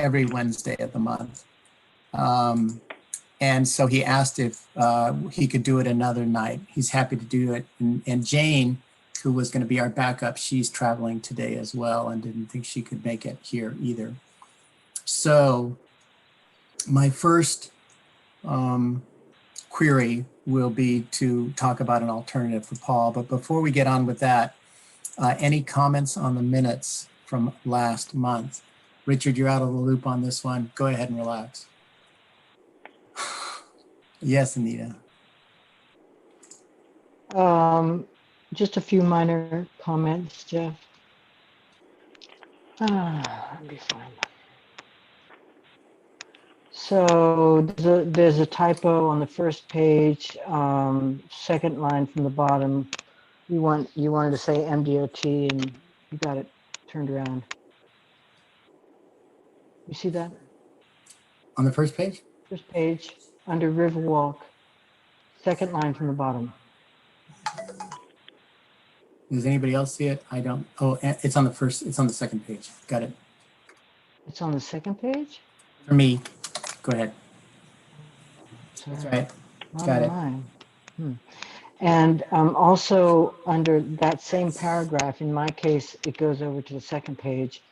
every Wednesday of the month. And so he asked if he could do it another night. He's happy to do it. And Jane, who was going to be our backup, she's traveling today as well and didn't think she could make it here either. So my first query will be to talk about an alternative for Paul. But before we get on with that, any comments on the minutes from last month? Richard, you're out of the loop on this one. Go ahead and relax. Yes, Anita. Just a few minor comments, Jeff. Let me find that. So there's a typo on the first page, second line from the bottom. You wanted to say MDOT and you got it turned around. You see that? On the first page? First page, under Riverwalk, second line from the bottom. Does anybody else see it? I don't. Oh, it's on the second page. Got it. It's on the second page? For me. Go ahead. Sorry. That's right. Not Got it. mine. And also under that same paragraph, in my case, it goes over to the second page.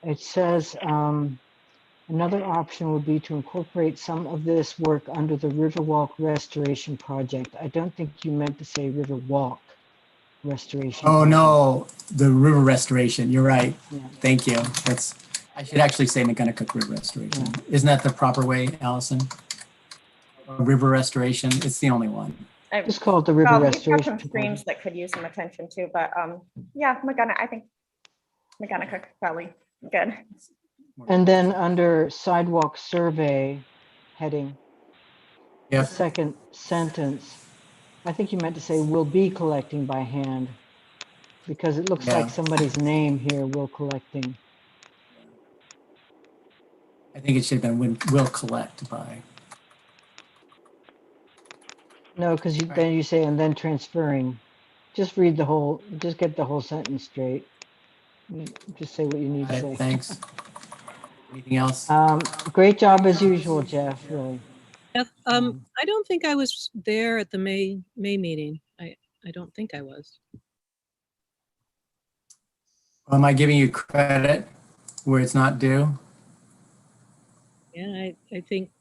It says, another option would be to incorporate some of this work under the Riverwalk Restoration Project. I don't think you meant to say Riverwalk Restoration. Oh, no, the river restoration. You're right. Yeah. Thank you. I should actually say McGonagall River Restoration. Yeah. Isn't that the proper way, Allison? River restoration. It's the only one. Just call it the River You've got Restoration some streams Project. that could use some attention too, but yeah, I think McGonagall probably good. And then under sidewalk survey heading, Yep. the second sentence, I think you meant to say will be collecting by hand, because it looks like somebody's name here, will collecting. I think it should have been will collect by. No, because then you say, and then transferring. Just read the whole, just get the whole sentence straight. Just say what you need to say. Thanks. Anything else? Great job as usual, Jeff, really. I don't think I was there at the May meeting. I don't think I was. Am I giving you credit where it's not due? Yeah, I think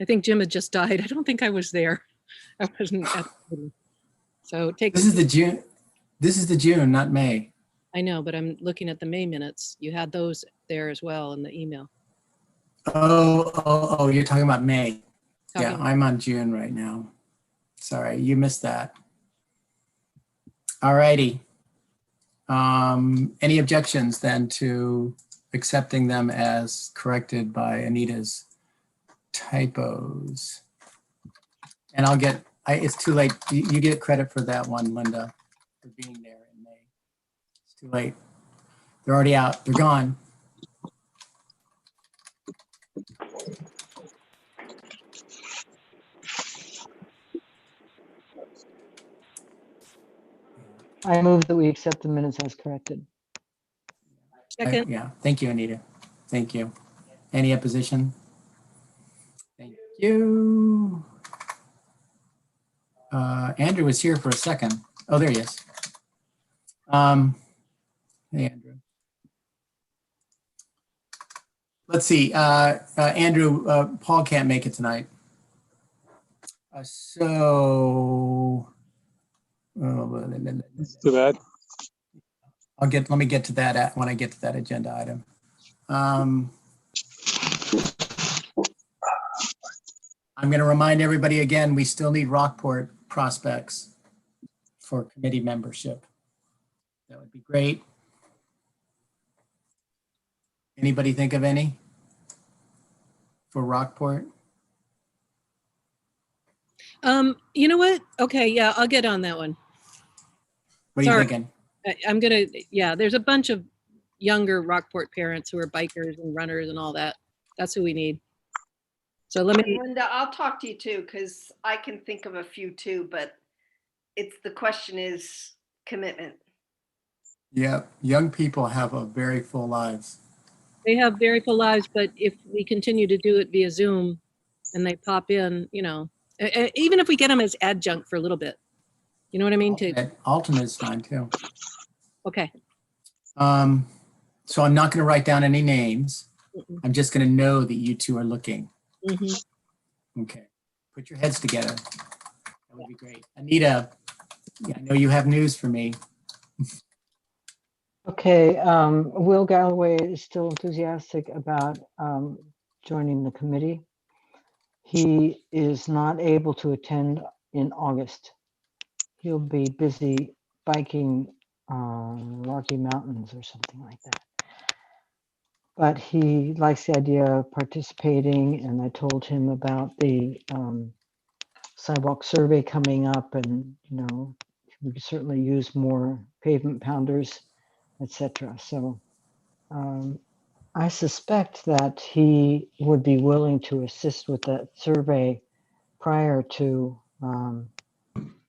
I think Jim had just died. I don't think I was there. I wasn't at the meeting. So take This is the June. This is the June, not May. I know, but I'm looking at the May minutes. You had those there as well in the email. Oh, you're talking about May. Yeah, Talking- I'm on June right now. Sorry, you missed that. All righty. Any objections then to accepting them as corrected by Anita's typos? And it's too late. You get credit for that one, Linda, for being there in May. It's too late. They're already out. They're gone. I move that we accept the minutes as corrected. Second. Yeah, thank you, Anita. Thank you. Any opposition? Thank you. Andrew was here for a second. Oh, there he is. Hey, Andrew. Let's see. Andrew, Paul can't make it tonight. So. Too bad. Let me get to that when I get to that agenda item. I'm going to remind everybody again, we still need Rockport prospects for committee membership. That would be great. Anybody think of any for Rockport? You know what? Okay, yeah, I'll get on that one. What are you Sorry. thinking? I'm gonna, yeah, there's a bunch of younger Rockport parents who are bikers and runners and all that. That's who we need. So let me, Linda, I'll talk to you too, because I can think of a few too, but the question is commitment. Yeah, young people have a very full lives. They have very full lives, but if we continue to do it via Zoom and they pop in, even if we get them as adjunct for a little bit, you know what I mean? Alternate is fine too. Okay. So I'm not going to write down any names. Mm-mm. I'm just going to know that you two are looking. Mhm. Okay. Put your heads together. That would be great. Anita, I know you have news for me. Okay, Will Galloway is still enthusiastic about joining the committee. He is not able to attend in August. He'll be busy biking Rocky Mountains or something like that. But he likes the idea of participating, and I told him about the sidewalk survey coming up, and we could certainly use more pavement pounders, etc. So I suspect that he would be willing to assist with that survey prior to,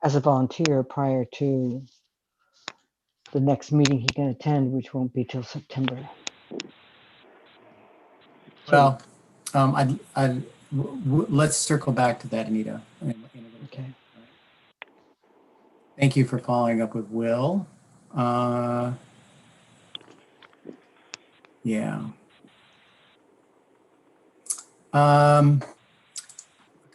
as a volunteer, prior to the next meeting he can attend, which won't be till September. Well, let's circle back to that, Anita. Okay. Thank you for following up with Will. Yeah. A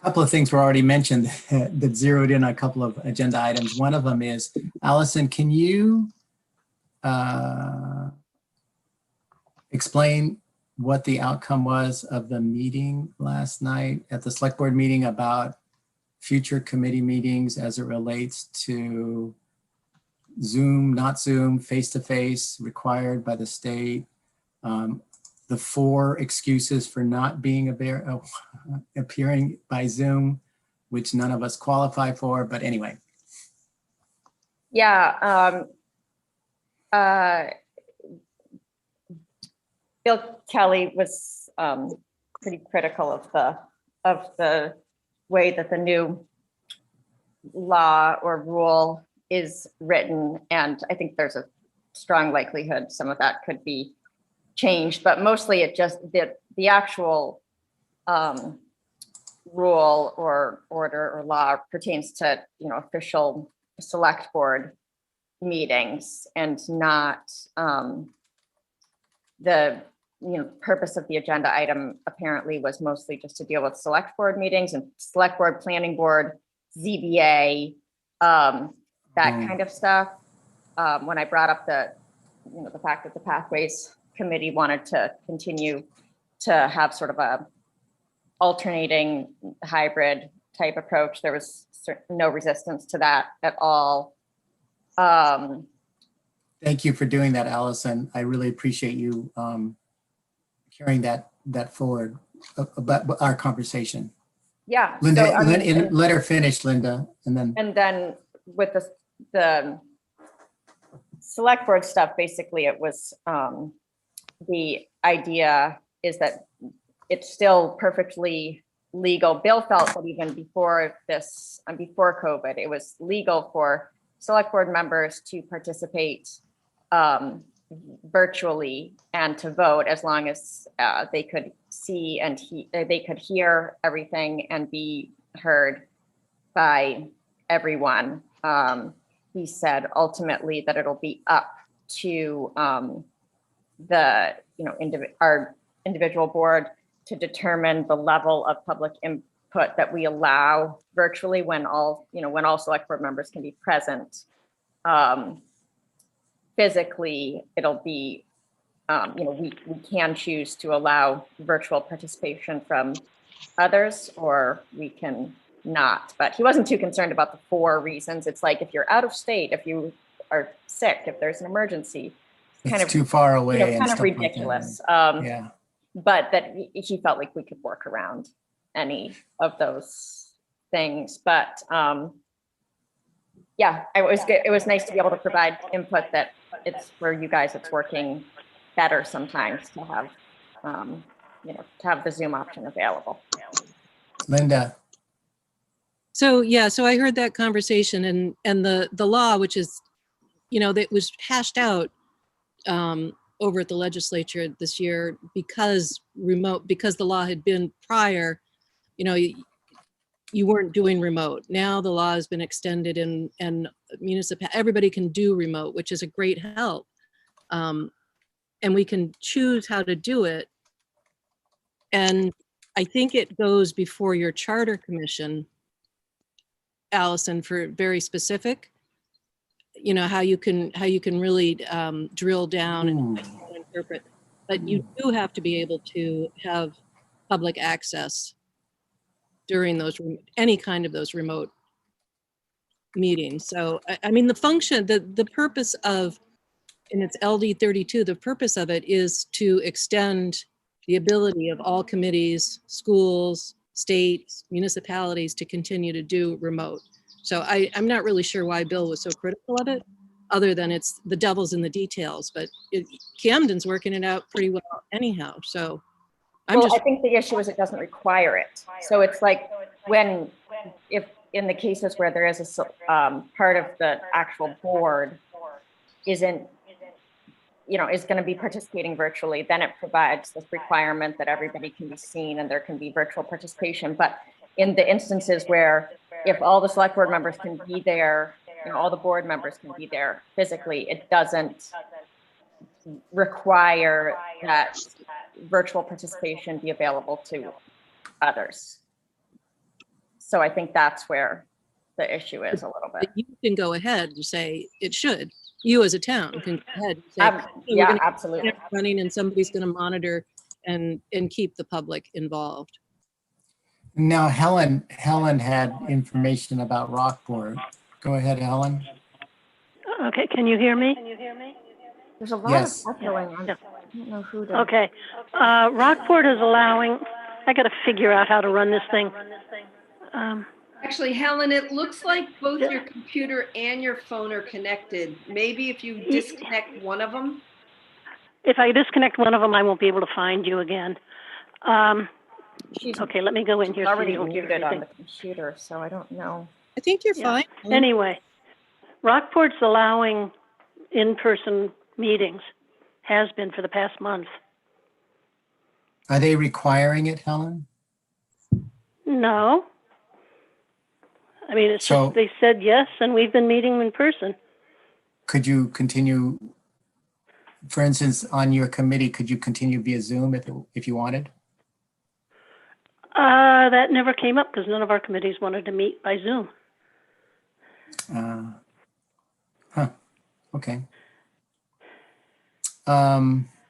couple of things were already mentioned that zeroed in on a couple of agenda items. One of them is, Allison, can you explain what the outcome was of the meeting last night at the select board meeting about future committee meetings as it relates to Zoom, not Zoom, face-to-face required by the state, the 4 excuses for not being appearing by Zoom, which none of us qualify for, but anyway. Yeah. Bill Kelly was pretty critical of the way that the new law or rule is written, and I think there's a strong likelihood some of that could be changed, but mostly it just the actual rule or order or law pertains to official select board meetings, and not the purpose of the agenda item apparently was mostly just to deal with select board meetings and select board, planning board, ZBA, that kind of stuff. When I brought up the fact that the Pathways Committee wanted to continue to have sort of a alternating hybrid type approach, there was no resistance to that at all. Thank you for doing that, Allison. I really appreciate you carrying that forward about our conversation. Yeah. Linda, so, let her finish, Linda, and then with the select board stuff, basically it was the idea is that it's still perfectly legal. Bill felt that even before this, before COVID, it was legal for select board members to participate virtually and to vote, as long as they could see and they could hear everything and be heard by everyone. He said ultimately that it'll be up to the our individual board to determine the level of public input that we allow virtually when all select board members can be present. Physically, it'll be we can choose to allow virtual participation from others, or we can not. But he wasn't too concerned about the 4 reasons. It's like, if you're out of state, if you are sick, if there's an emergency, it's too far away and kind of stuff ridiculous. Like that. Yeah. But that he felt like we could work around any of those things. But yeah, it was nice to be able to provide input that it's for you guys, it's working better sometimes to have to have the Zoom option available. Linda. So I heard that conversation, and the law, which is that was hashed out over at the legislature this year because the law had been prior, you weren't doing remote. Now the law has been extended and everybody can do remote, which is a great help. And we can choose how to do it. And I think it goes before your charter commission, Allison, for very specific, how you can really drill down and interpret. But you do have to be able to have public access during any kind of those remote meetings. So, I mean, the function, the purpose of, and it's LD 32, the purpose of it is to extend the ability of all committees, schools, states, municipalities to continue to do remote. So I'm not really sure why Bill was so critical of it, other than it's the devil's in the details, but Camden's working it out pretty well anyhow. So I think the issue is it doesn't require it. So it's like if in the cases where there is a part of the actual board is going to be participating virtually, then it provides this requirement that everybody can be seen and there can be virtual participation. But in the instances where if all the select board members can be there, all the board members can be there physically, it doesn't require that virtual participation be available to others. So I think that's where the issue is a little bit. You can go ahead and say it should. You as a town can go ahead and say, yeah, absolutely. Running and somebody's going to monitor and keep the public involved. Now, Helen had information about Rockport. Go ahead, Helen. Okay, can you hear me? There's a lot Yes. of echoing. I don't know who to. Okay. Rockport is allowing, I got to figure out how to run this thing. Actually, Helen, it looks like both your computer and your phone are connected. Maybe if you disconnect one of them. If I disconnect one of them, I won't be able to find you again. Okay, let me go in here. Already muted on the computer, so I don't know. I think you're fine. Anyway, Rockport's allowing in-person meetings, has been for the past month. Are they requiring it, Helen? No. I mean, it's So- just, they said yes, and we've been meeting in person. Could you continue, for instance, on your committee, could you continue via Zoom if you wanted? That never came up because none of our committees wanted to meet by Zoom. Okay.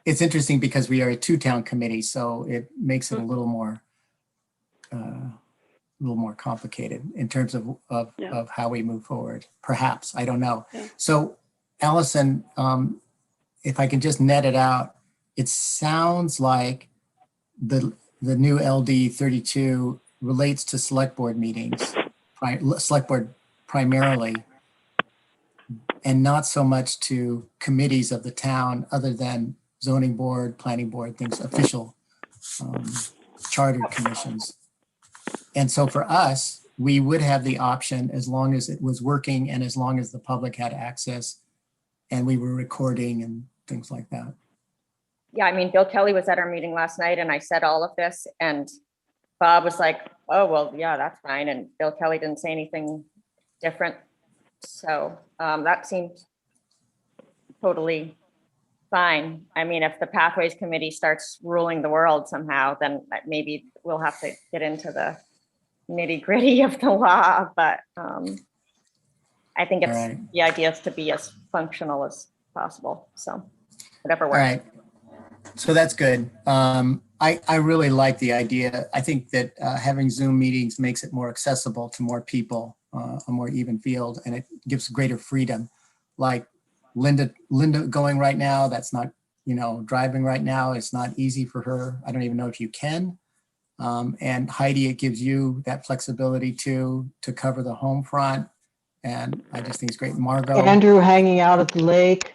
It's interesting because we are a two-town committee, so it makes it a little more complicated in terms of how we move forward. Perhaps, I don't know. Yeah. So, Allison, if I can just net it out, it sounds like the new LD 32 relates to select board meetings, select board primarily, and not so much to committees of the town other than zoning board, planning board, things, official chartered commissions. And so for us, we would have the option as long as it was working and as long as the public had access and we were recording and things like that. Yeah, I mean, Bill Kelly was at our meeting last night and I said all of this and Bob was like, oh, well, yeah, that's fine. And Bill Kelly didn't say anything different. So that seemed totally fine. I mean, if the Pathways Committee starts ruling the world somehow, then maybe we'll have to get into the nitty gritty of the law. But I think the idea is to be as functional as possible. So whatever works. All right. So that's good. I really like the idea. I think that having Zoom meetings makes it more accessible to more people, a more even field, and it gives greater freedom. Like Linda going right now, that's not, driving right now. It's not easy for her. I don't even know if you can. And Heidi, it gives you that flexibility to cover the home front. And I just think it's great. Margot. Andrew hanging out at the lake.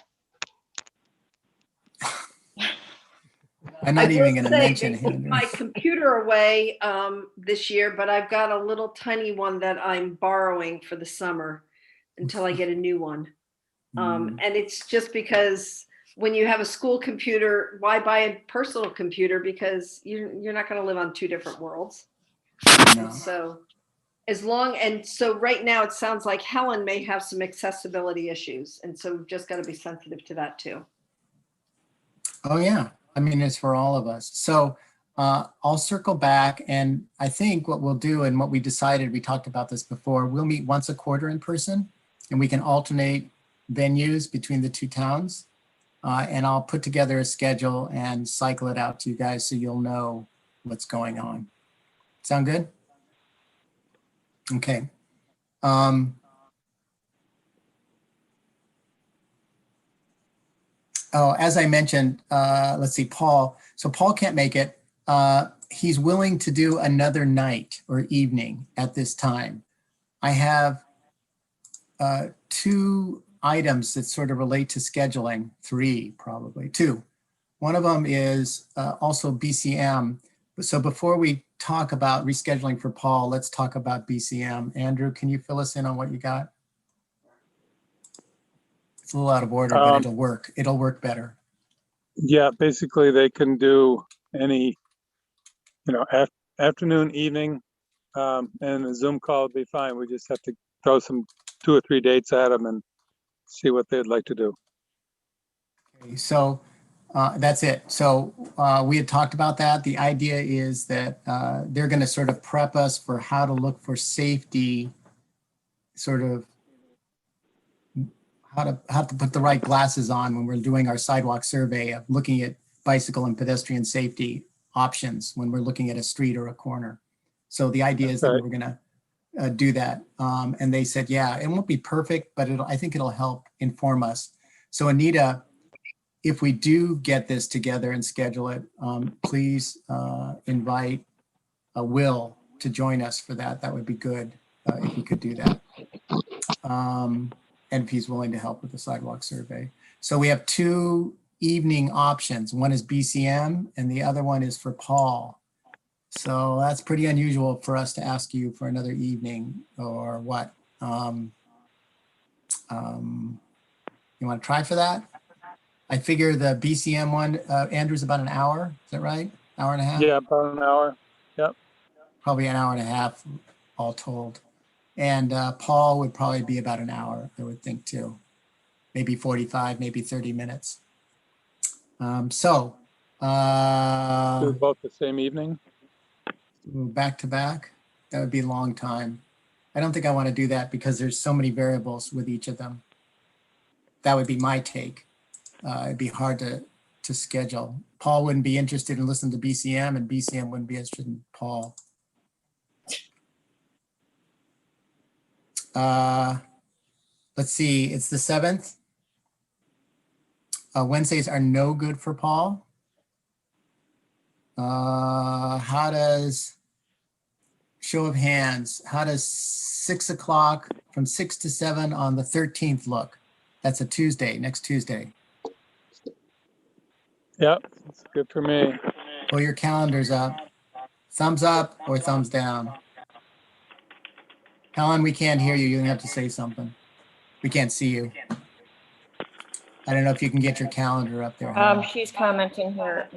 I'm not even going to They mention took him. my computer away this year, but I've got a little tiny one that I'm borrowing for the summer until I get a new one. And it's just because when you have a school computer, why buy a personal computer? Because you're not going to live on two different worlds. No. So so right now it sounds like Helen may have some accessibility issues. And so we've just got to be sensitive to that too. Oh, yeah. I mean, it's for all of us. So I'll circle back, and I think what we'll do and what we decided, we talked about this before, we'll meet once a quarter in person, and we can alternate venues between the two towns. And I'll put together a schedule and cycle it out to you guys so you'll know what's going on. Sound good? Okay. Oh, as I mentioned, let's see, Paul. So Paul can't make it. He's willing to do another night or evening at this time. I have 2 items that sort of relate to scheduling, 3 probably, 2. One of them is also BCM. So before we talk about rescheduling for Paul, let's talk about BCM. Andrew, can you fill us in on what you got? It's a little out of order, but it'll work. It'll work better. Yeah, basically they can do any, afternoon, evening, and a Zoom call would be fine. We just have to throw some 2 or 3 dates at them and see what they'd like to do. Okay, so that's it. So we had talked about that. The idea is that they're going to sort of prep us for how to look for safety, sort of how to put the right glasses on when we're doing our sidewalk survey of looking at bicycle and pedestrian safety options when we're looking at a street or a corner. So the idea is that we're going to do that. And they said, yeah, it won't be perfect, but I think it'll help inform us. So Anita, if we do get this together and schedule it, please invite Will to join us for that. That would be good if he could do that. And if he's willing to help with the sidewalk survey. So we have 2 evening options. One is BCM and the other one is for Paul. So that's pretty unusual for us to ask you for another evening or what? You want to try for that? I figure the BCM one, Andrew's about an hour. Is that right? Hour and a half? Yeah, about an hour. Yep. Probably an hour and a half all told. And Paul would probably be about an hour, I would think too. Maybe 45, maybe 30 minutes. Do both the same evening? Back to back, that would be a long time. I don't think I want to do that because there's so many variables with each of them. That would be my take. It'd be hard to schedule. Paul wouldn't be interested in listening to BCM and BCM wouldn't be interested in Paul. Let's see, it's the 7th. Wednesdays are no good for Paul. How does, show of hands, how does 6 o'clock from 6 to 7 on the 13th look? That's a Tuesday, next Tuesday. Yep, it's good for me. Pull your calendars up. Thumbs up or thumbs down. Helen, we can't hear you. You're gonna have to say something. We can't see you. I don't know if you can get your calendar up there. Helen. She's commenting here.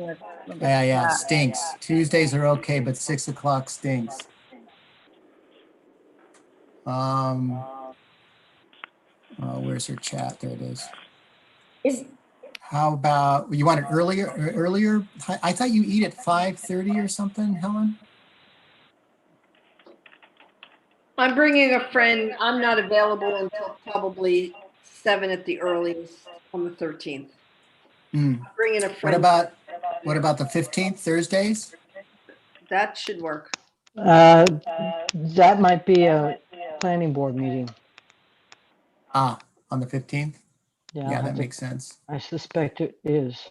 Yeah, stinks. Tuesdays are okay, but 6 o'clock stinks. Where's her chat? There it is. How about, you want it earlier? I thought you eat at 5:30 or something, Helen? I'm bringing a friend. I'm not available until probably 7 at the earliest on the 13th. I'm bringing a friend. What about the 15th, Thursdays? That should work. That might be a planning board meeting. On the 15th? Yeah, Yeah, that makes sense. I suspect it is.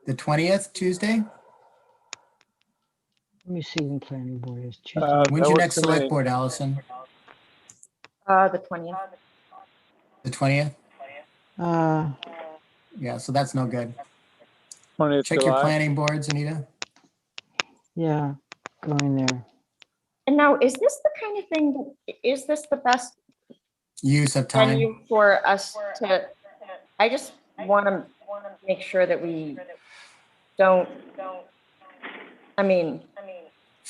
The 20th, Tuesday? Let me see when planning board is. Tuesday. When's your next select board, Allison? The 20th. The 20th? Uh, Yeah, so that's no good. 20th Check July. your planning boards, Anita. yeah, going there. And now, is this the kind of thing, is this the best Use of time. venue for us to, I just want to make sure that we don't, I mean,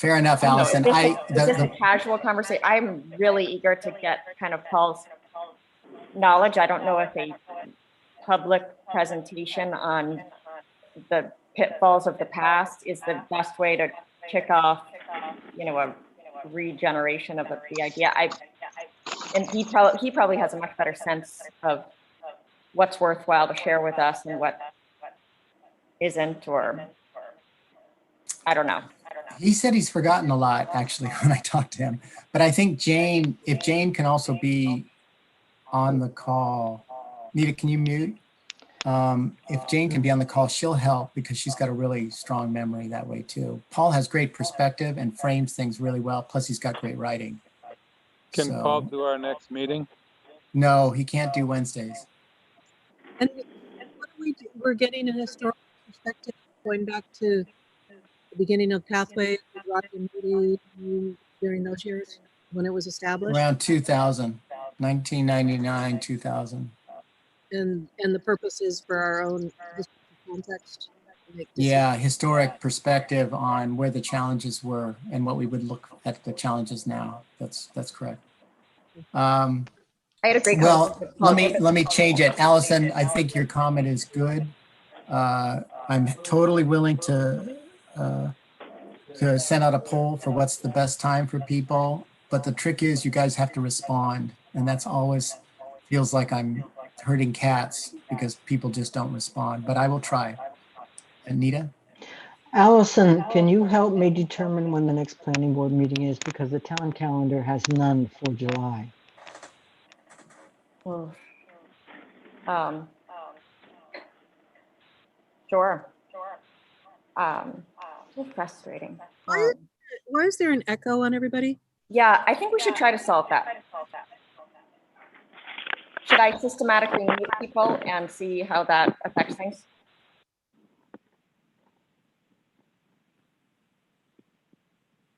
Fair enough, I don't know, Allison. is this a casual conversation? I'm really eager to get kind of Paul's knowledge. I don't know if a public presentation on the pitfalls of the past is the best way to kick off, you know, a regeneration of the idea. And he probably has a much better sense of what's worthwhile to share with us and what isn't, or I don't know. He said he's forgotten a lot, actually, when I talked to him. But I think Jane, if Jane can also be on the call. Nita, can you mute? If Jane can be on the call, she'll help because she's got a really strong memory that way too. Paul has great perspective and frames things really well. Plus he's got great writing. Can Paul do our next meeting? No, he can't do Wednesdays. And what do we do? We're getting a historical perspective going back to the beginning of Pathways with Rocky and Moody during those years when it was established. Around 2000, 1999, 2000. And the purpose is for our own context. Yeah, historic perspective on where the challenges were and what we would look at the challenges now. That's correct. I had a great well, let me change it. Allison, I think your comment is good. I'm totally willing to send out a poll for what's the best time for people. But the trick is you guys have to respond. And that's always feels like I'm herding cats because people just don't respond, but I will try. Anita? Allison, can you help me determine when the next planning board meeting is? Because the town calendar has none for July. Sure. So frustrating. Why is there an echo on everybody? Yeah, I think we should try to solve that. Should I systematically mute people and see how that affects things?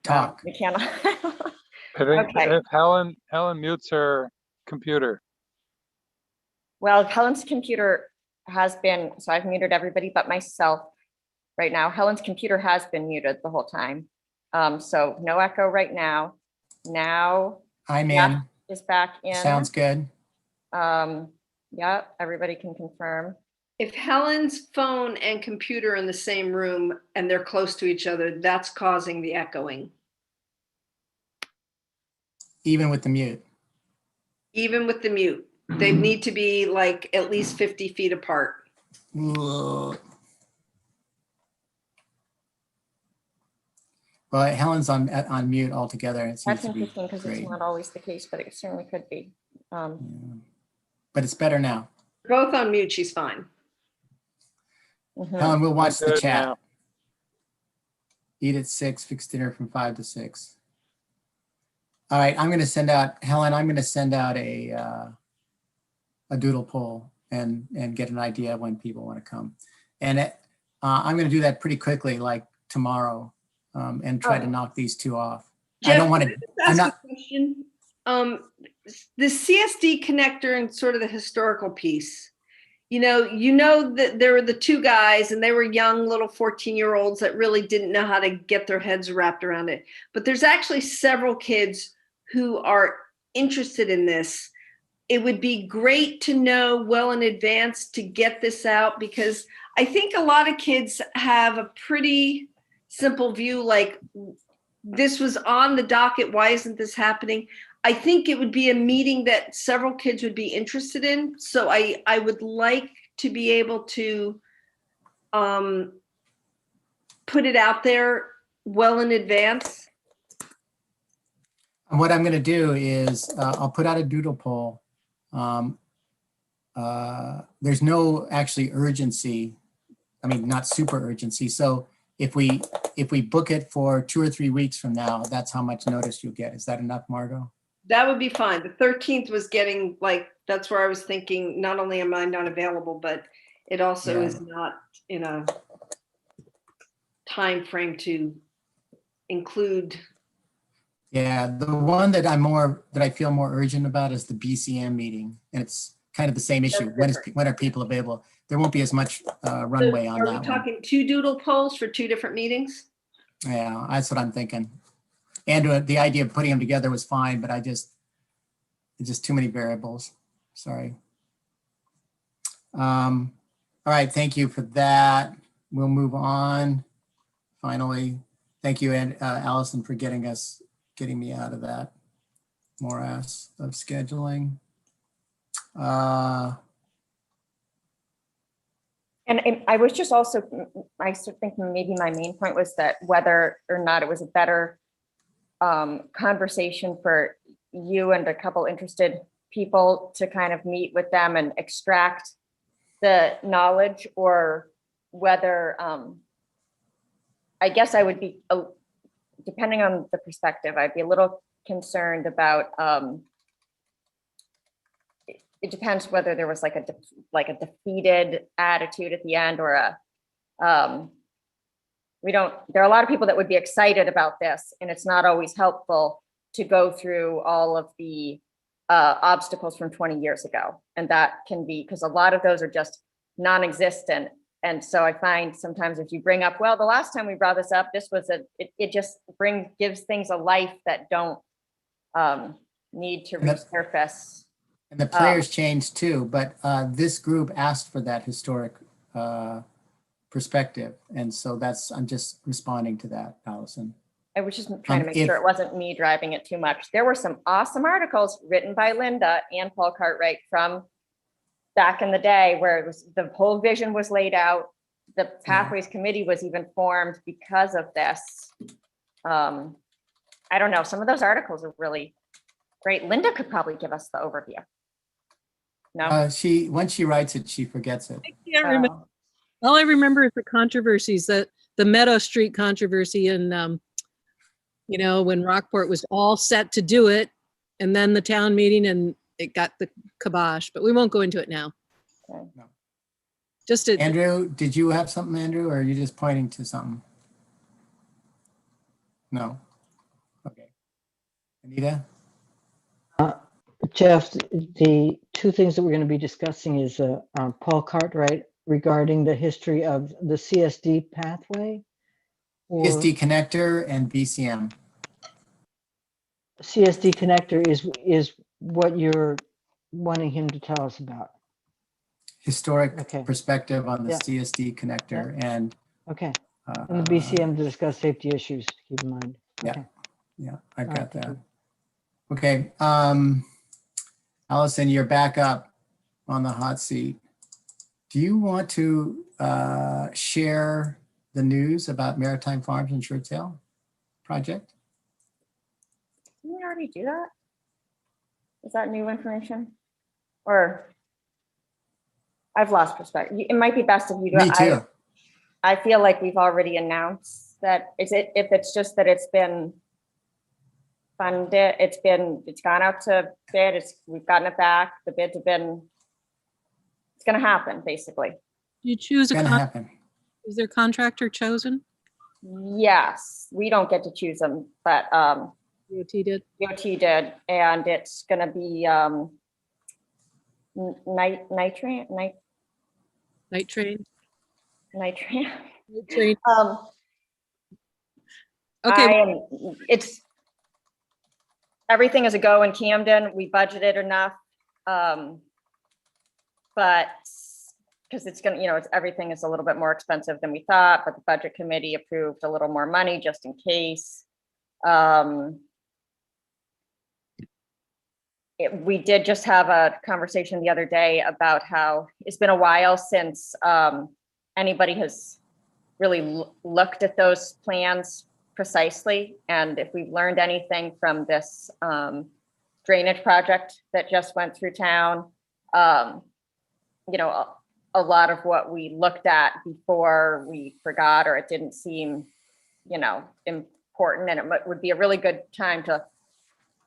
Talk. We cannot. I think Okay. if Helen mutes her computer. Well, Helen's computer has been, so I've muted everybody but myself right now. Helen's computer has been muted the whole time. So no echo right now. Now I'm Jeff in. is back in. Sounds good. Yeah, everybody can confirm. If Helen's phone and computer are in the same room and they're close to each other, that's causing the echoing. Even with the mute. Even with the mute, they need to be like at least 50 feet apart. Ugh. Well, Helen's on mute altogether. It seems That's to be interesting because it's great. not always the case, but it certainly could be. Yeah. But it's better now. Both on mute, she's fine. Mhm. Helen, we'll watch the Good chat. now. Eat at 6, fix dinner from 5 to 6. All right, I'm going to send out, Helen, I'm going to send out a doodle poll and get an idea of when people want to come. And I'm going to do that pretty quickly, like tomorrow, and try to knock these two off. Jeff, I don't want to, I'm not. A question. The CSD connector and sort of the historical piece. You know that there were the two guys and they were young little 14-year-olds that really didn't know how to get their heads wrapped around it. But there's actually several kids who are interested in this. It would be great to know well in advance to get this out, because I think a lot of kids have a pretty simple view, like this was on the docket, why isn't this happening? I think it would be a meeting that several kids would be interested in. So I would like to be able to put it out there well in advance. What I'm going to do is I'll put out a doodle poll. There's no actually urgency. I mean, not super urgency. So if we book it for 2 or 3 weeks from now, that's how much notice you'll get. Is that enough, Margot? That would be fine. The 13th was getting like, that's where I was thinking, not only am I not available, but it also is not in a time frame to include. Yeah, the one that I feel more urgent about is the BCM meeting, and it's kind of the same issue. When are people available? there won't be as much runway on Are that we one. talking 2 doodle polls for 2 different meetings? Yeah, that's what I'm thinking. And the idea of putting them together was fine, but it's just too many variables. Sorry. All right, thank you for that. We'll move on. Finally, thank you, Allison, for getting me out of that morass of scheduling. And I was just also, I think maybe my main point was that whether or not it was a better conversation for you and a couple interested people to kind of meet with them and extract the knowledge, or whether, I guess I would be, depending on the perspective, I'd be a little concerned about, it depends whether there was like a defeated attitude at the end, or there are a lot of people that would be excited about this, and it's not always helpful to go through all of the obstacles from 20 years ago. And that can be, because a lot of those are just non-existent. And so I find sometimes if you bring up, well, the last time we brought this up, this was it just gives things a life that don't need to resurface. And the players changed too, but this group asked for that historic perspective. And so I'm just responding to that, Allison. I was just trying to make sure it wasn't me driving it too much. There were some awesome articles written by Linda and Paul Cartwright from back in the day, where it was, the whole vision was laid out. The Pathways Committee was even formed because of this. I don't know, some of those articles are really great. Linda could probably give us the overview. No? Once she writes it, she forgets it. I can't remember. All I remember is the controversies, that the Meadow Street controversy, and when Rockport was all set to do it, and then the town meeting, and it got the kibosh. But we won't go into it now. Okay. No. Just to, Andrew, did you have something, Andrew, or are you just pointing to something? No. Okay. Anita? Jeff, the 2 things that we're going to be discussing is Paul Cartwright regarding the history of the CSD pathway. CSD connector and BCM. CSD connector is what you're wanting him to tell us about. Historic perspective on the Yeah. CSD connector and and the BCM to discuss safety issues, keep in mind. Yeah, I got thank that. you. Okay, Allison, you're back up on the hot seat. Do you want to share the news about Maritime Farms and Short Sale project? Didn't we already do that? Is that new information? Or I've lost perspective. It might be best if you do. Me too. I feel like we've already announced that. If it's just that it's been funded, it's gone out to bid, we've gotten it back, the bids have been, it's gonna happen, basically. you choose It's gonna happen. is there contractor chosen? Yes, we don't get to choose them, but DOT did. DOT did, and it's gonna be night train. Night train. Night train. Okay. It's, everything is a go in Camden. We budgeted enough. But because it's gonna, everything is a little bit more expensive than we thought, but the budget committee approved a little more money just in case. We did just have a conversation the other day about how it's been a while since anybody has really looked at those plans precisely. And if we've learned anything from this drainage project that just went through town, a lot of what we looked at before we forgot, or it didn't seem, important. And it would be a really good time to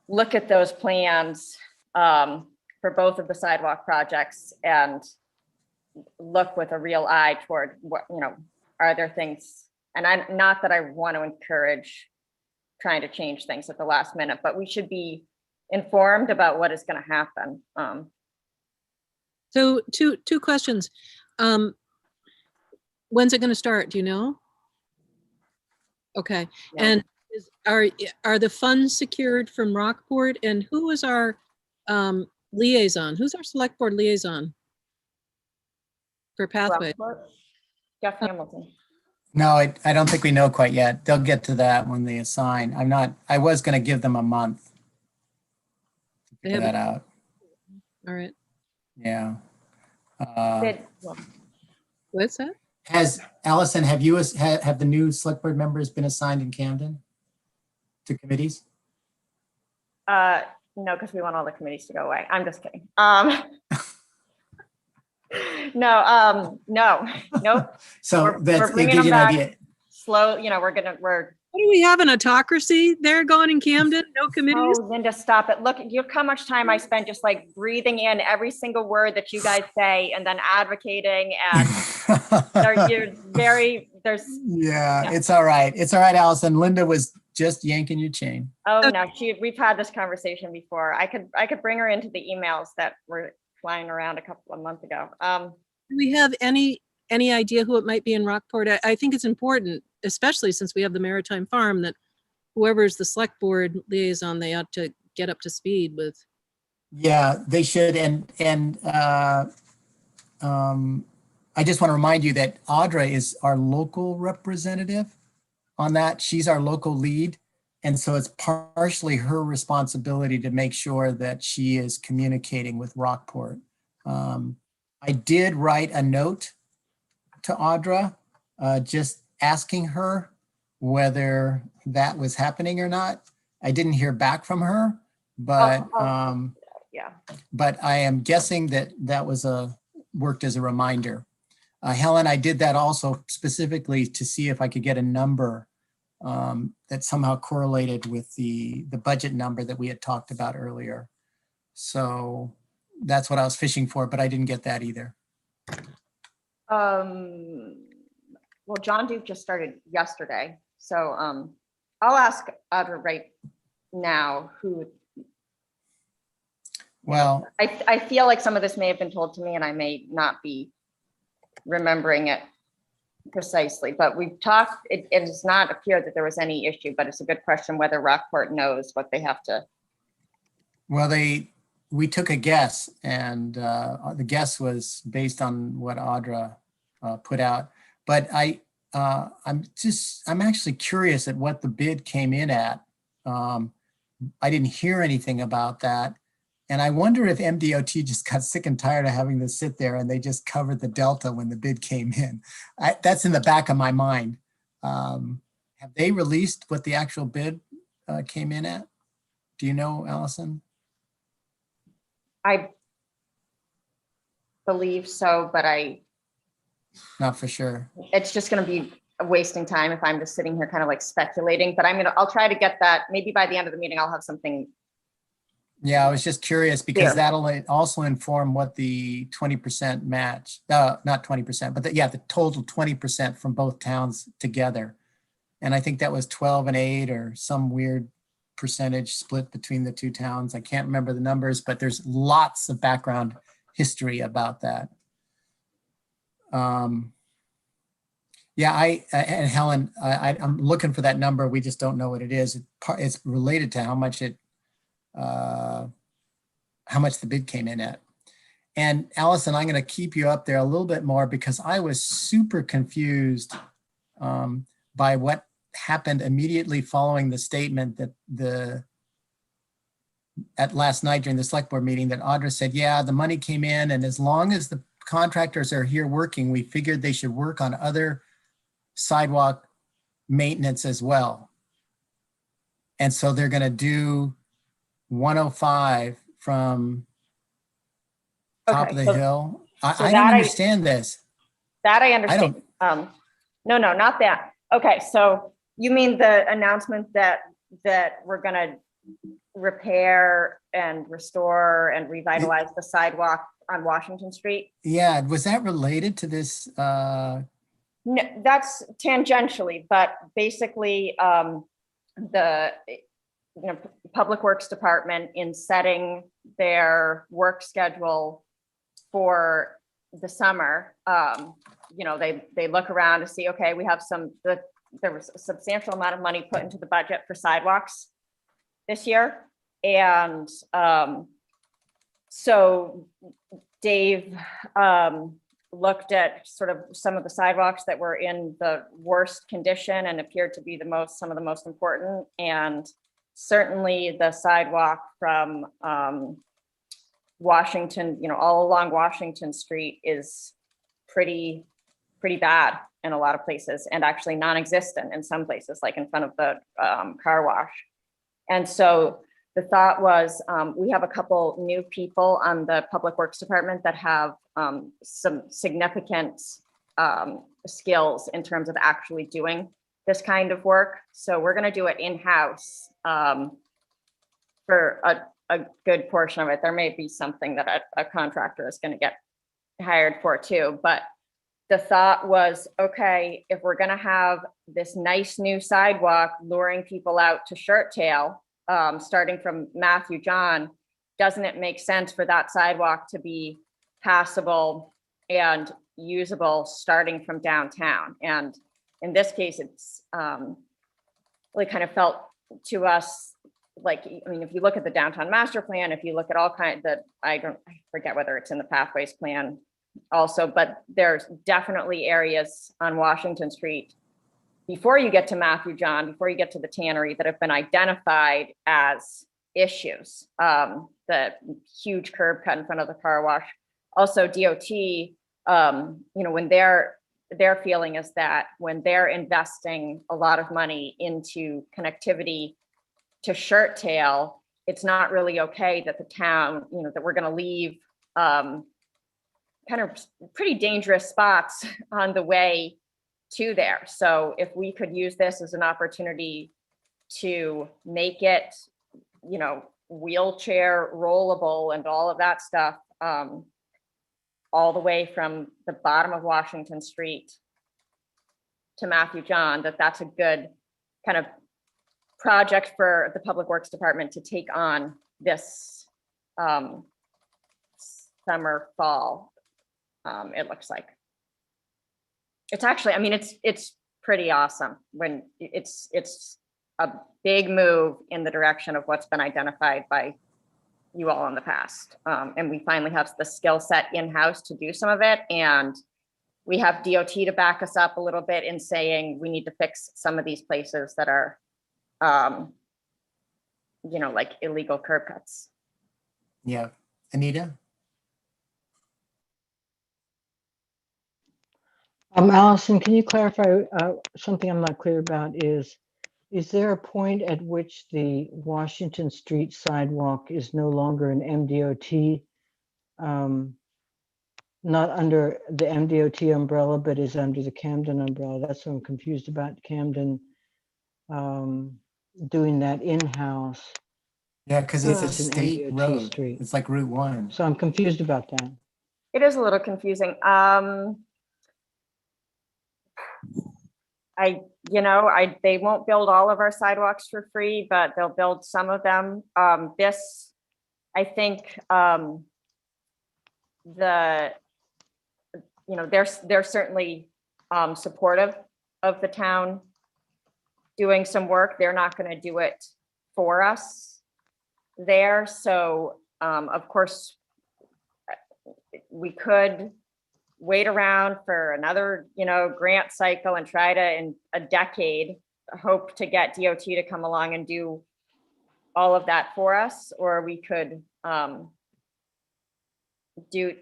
look at those plans for both of the sidewalk projects and look with a real eye toward what, are there things, and not that I want to encourage trying to change things at the last minute, but we should be informed about what is going to happen. So two questions. When's it going to start? Do you know? Okay. No. And are the funds secured from Rockport? And who is our liaison? Who's our select board liaison for Pathway? Rockport? Jeff Hamilton. No, I don't think we know quite yet. They'll get to that when they assign. I was going to give them a month to They figure that haven't- out. All right. Yeah. Well, What's that? Has Allison, have the new select board members been assigned in Camden to committees? no, because we want all the committees to go away. I'm just kidding. No, nope. So We're that's, it bringing gives you them an back. idea. Slow, we're, What do we have, an autocracy there going in Camden? No committees? oh, Linda, stop it. Look, look how much time I spend just like breathing in every single word that you guys say and then advocating and you're very, Yeah, Yeah. it's all right. It's all right, Allison. Linda was just yanking your chain. oh no, we've had this conversation before. I could bring her into the emails that were flying around a couple of months ago. Do we have any idea who it might be in Rockport? I think it's important, especially since we have the Maritime Farm, that whoever's the select board liaison, they ought to get up to speed with. Yeah, they should. And I just want to remind you that Audra is our local representative on that. She's our local lead. And so it's partially her responsibility to make sure that she is communicating with Rockport. I did write a note to Audra, just asking her whether that was happening or not. I didn't hear back from her, but Yeah. but I am guessing that that was worked as a reminder. Helen, I did that also specifically to see if I could get a number that somehow correlated with the budget number that we had talked about earlier. So that's what I was fishing for, but I didn't get that either. Well, John Duke just started yesterday, so I'll ask Audra right now who. Well, I feel like some of this may have been told to me and I may not be remembering it precisely, but we've talked, it does not appear that there was any issue, but it's a good question whether Rockport knows what they have to. well, we took a guess, and the guess was based on what Audra put out. But I'm actually curious at what the bid came in at. I didn't hear anything about that. And I wonder if MDOT just got sick and tired of having to sit there and they just covered the delta when the bid came in. That's in the back of my mind. Have they released what the actual bid came in at? Do you know, Allison? I believe so, but Not for sure. it's just gonna be wasting time if I'm just sitting here kind of like speculating, but I'll try to get that, maybe by the end of the meeting, I'll have something. Yeah, I was just curious because Yeah. that'll also inform what the 20% match, not 20%, but the total 20% from both towns together. And I think that was 12 and 8 or some weird percentage split between the two towns. I can't remember the numbers, but there's lots of background history about that. Yeah, and Helen, I'm looking for that number. We just don't know what it is. It's related to how much the bid came in at. And Allison, I'm going to keep you up there a little bit more because I was super confused by what happened immediately following the statement that at last night during the select board meeting that Audra said, yeah, the money came in, and as long as the contractors are here working, we figured they should work on other sidewalk maintenance as well. And so they're going to do 105 from top of the hill. I don't understand this. That I understand. No, not that. Okay, so you mean the announcement that we're gonna repair and restore and revitalize the sidewalk on Washington Street? Yeah, was that related to this? No, that's tangentially, but basically the Public Works Department, in setting their work schedule for the summer, they look around to see, okay, we have there was a substantial amount of money put into the budget for sidewalks this year. And so Dave looked at sort of some of the sidewalks that were in the worst condition and appeared to be some of the most important. And certainly the sidewalk from Washington, all along Washington Street is pretty bad in a lot of places, and actually non-existent in some places, like in front of the car wash. And so the thought was, we have a couple new people on the Public Works Department that have some significant skills in terms of actually doing this kind of work. So we're going to do it in-house for a good portion of it. There may be something that a contractor is going to get hired for too, but the thought was, okay, if we're going to have this nice new sidewalk luring people out to Shirt Tail, starting from Matthew John, doesn't it make sense for that sidewalk to be passable and usable starting from downtown? And in this case, it's really kind of felt to us like, if you look at the downtown master plan, if you look at all kinds that, I forget whether it's in the pathways plan also, but there's definitely areas on Washington Street before you get to Matthew John, before you get to the tannery, that have been identified as issues. The huge curb cut in front of the car wash. Also DOT, when their feeling is that when they're investing a lot of money into connectivity to Shirt Tail, it's not really okay that the town, that we're going to leave kind of pretty dangerous spots on the way to there. So if we could use this as an opportunity to make it, wheelchair rollable and all of that stuff, all the way from the bottom of Washington Street to Matthew John, that's a good kind of project for the Public Works Department to take on this summer, fall. It looks like it's actually, it's pretty awesome when it's a big move in the direction of what's been identified by you all in the past. And we finally have the skill set in-house to do some of it. And we have DOT to back us up a little bit in saying we need to fix some of these places that are, like illegal curb cuts. Yeah. Anita? Allison, can you clarify something I'm not clear about? Is there a point at which the Washington Street sidewalk is no longer an MDOT, not under the MDOT umbrella, but is under the Camden umbrella? That's what I'm confused about. Camden doing that in-house. Yeah, because it's a It's an state MDOT road. street. It's like Route 1. So I'm confused about that. It is a little confusing. They won't build all of our sidewalks for free, but they'll build some of them. This, I think, they're certainly supportive of the town doing some work. They're not going to do it for us there. So, of course, we could wait around for another, grant cycle and try to, in a decade, hope to get DOT to come along and do all of that for us, or we could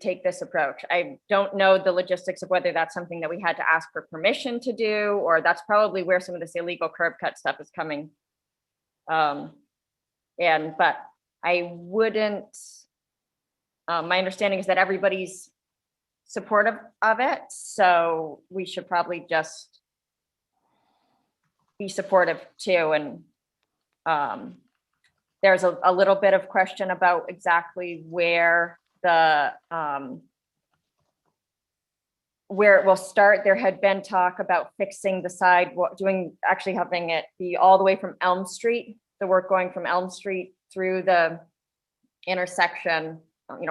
take this approach. I don't know the logistics of whether that's something that we had to ask for permission to do, or that's probably where some of this illegal curb cut stuff is coming. But I wouldn't, my understanding is that everybody's supportive of it, so we should probably just be supportive too. And there's a little bit of question about exactly where it will start. There had been talk about fixing the sidewalk, actually having it be all the way from Elm Street, the work going from Elm Street through the intersection,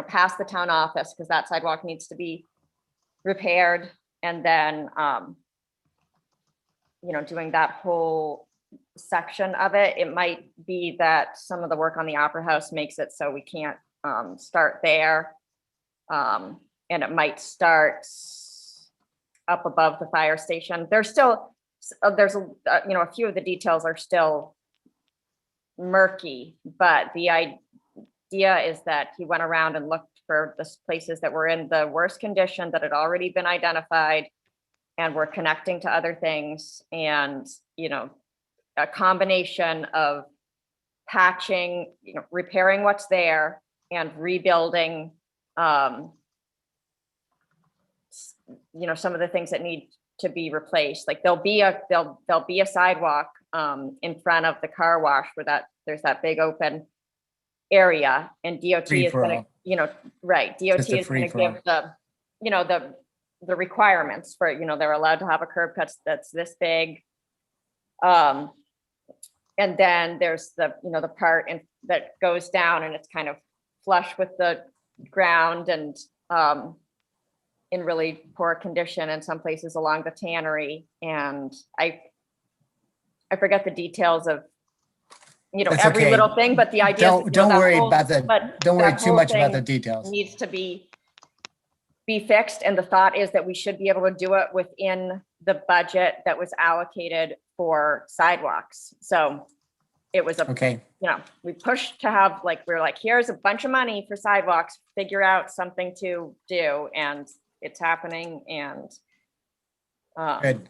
past the town office, because that sidewalk needs to be repaired, and then, doing that whole section of it. It might be that some of the work on the Opera House makes it so we can't start there. And it might start up above the fire station. There's still, a few of the details are still murky, but the idea is that he went around and looked for the places that were in the worst condition that had already been identified and were connecting to other things. And, a combination of patching, repairing what's there and rebuilding, some of the things that need to be replaced. Like there'll be a sidewalk in front of the car wash where there's that big open area, and DOT Free is for going all. to, right. DOT Just a is going to free for give the requirements for, they're allowed to have a curb cut that's this big. And then there's the part that goes down and it's kind of flush with the ground and in really poor condition in some places along the tannery. And I forget the details of, That's every okay. little thing, but the idea is, Don't that worry whole- about the, but don't worry that too whole much about the thing details. needs to be fixed. And the thought is that we should be able to do it within the budget that was allocated for sidewalks. So it was Okay, we pushed to have, we're like, here's a bunch of money for sidewalks, figure out something to do, and it's happening. And good.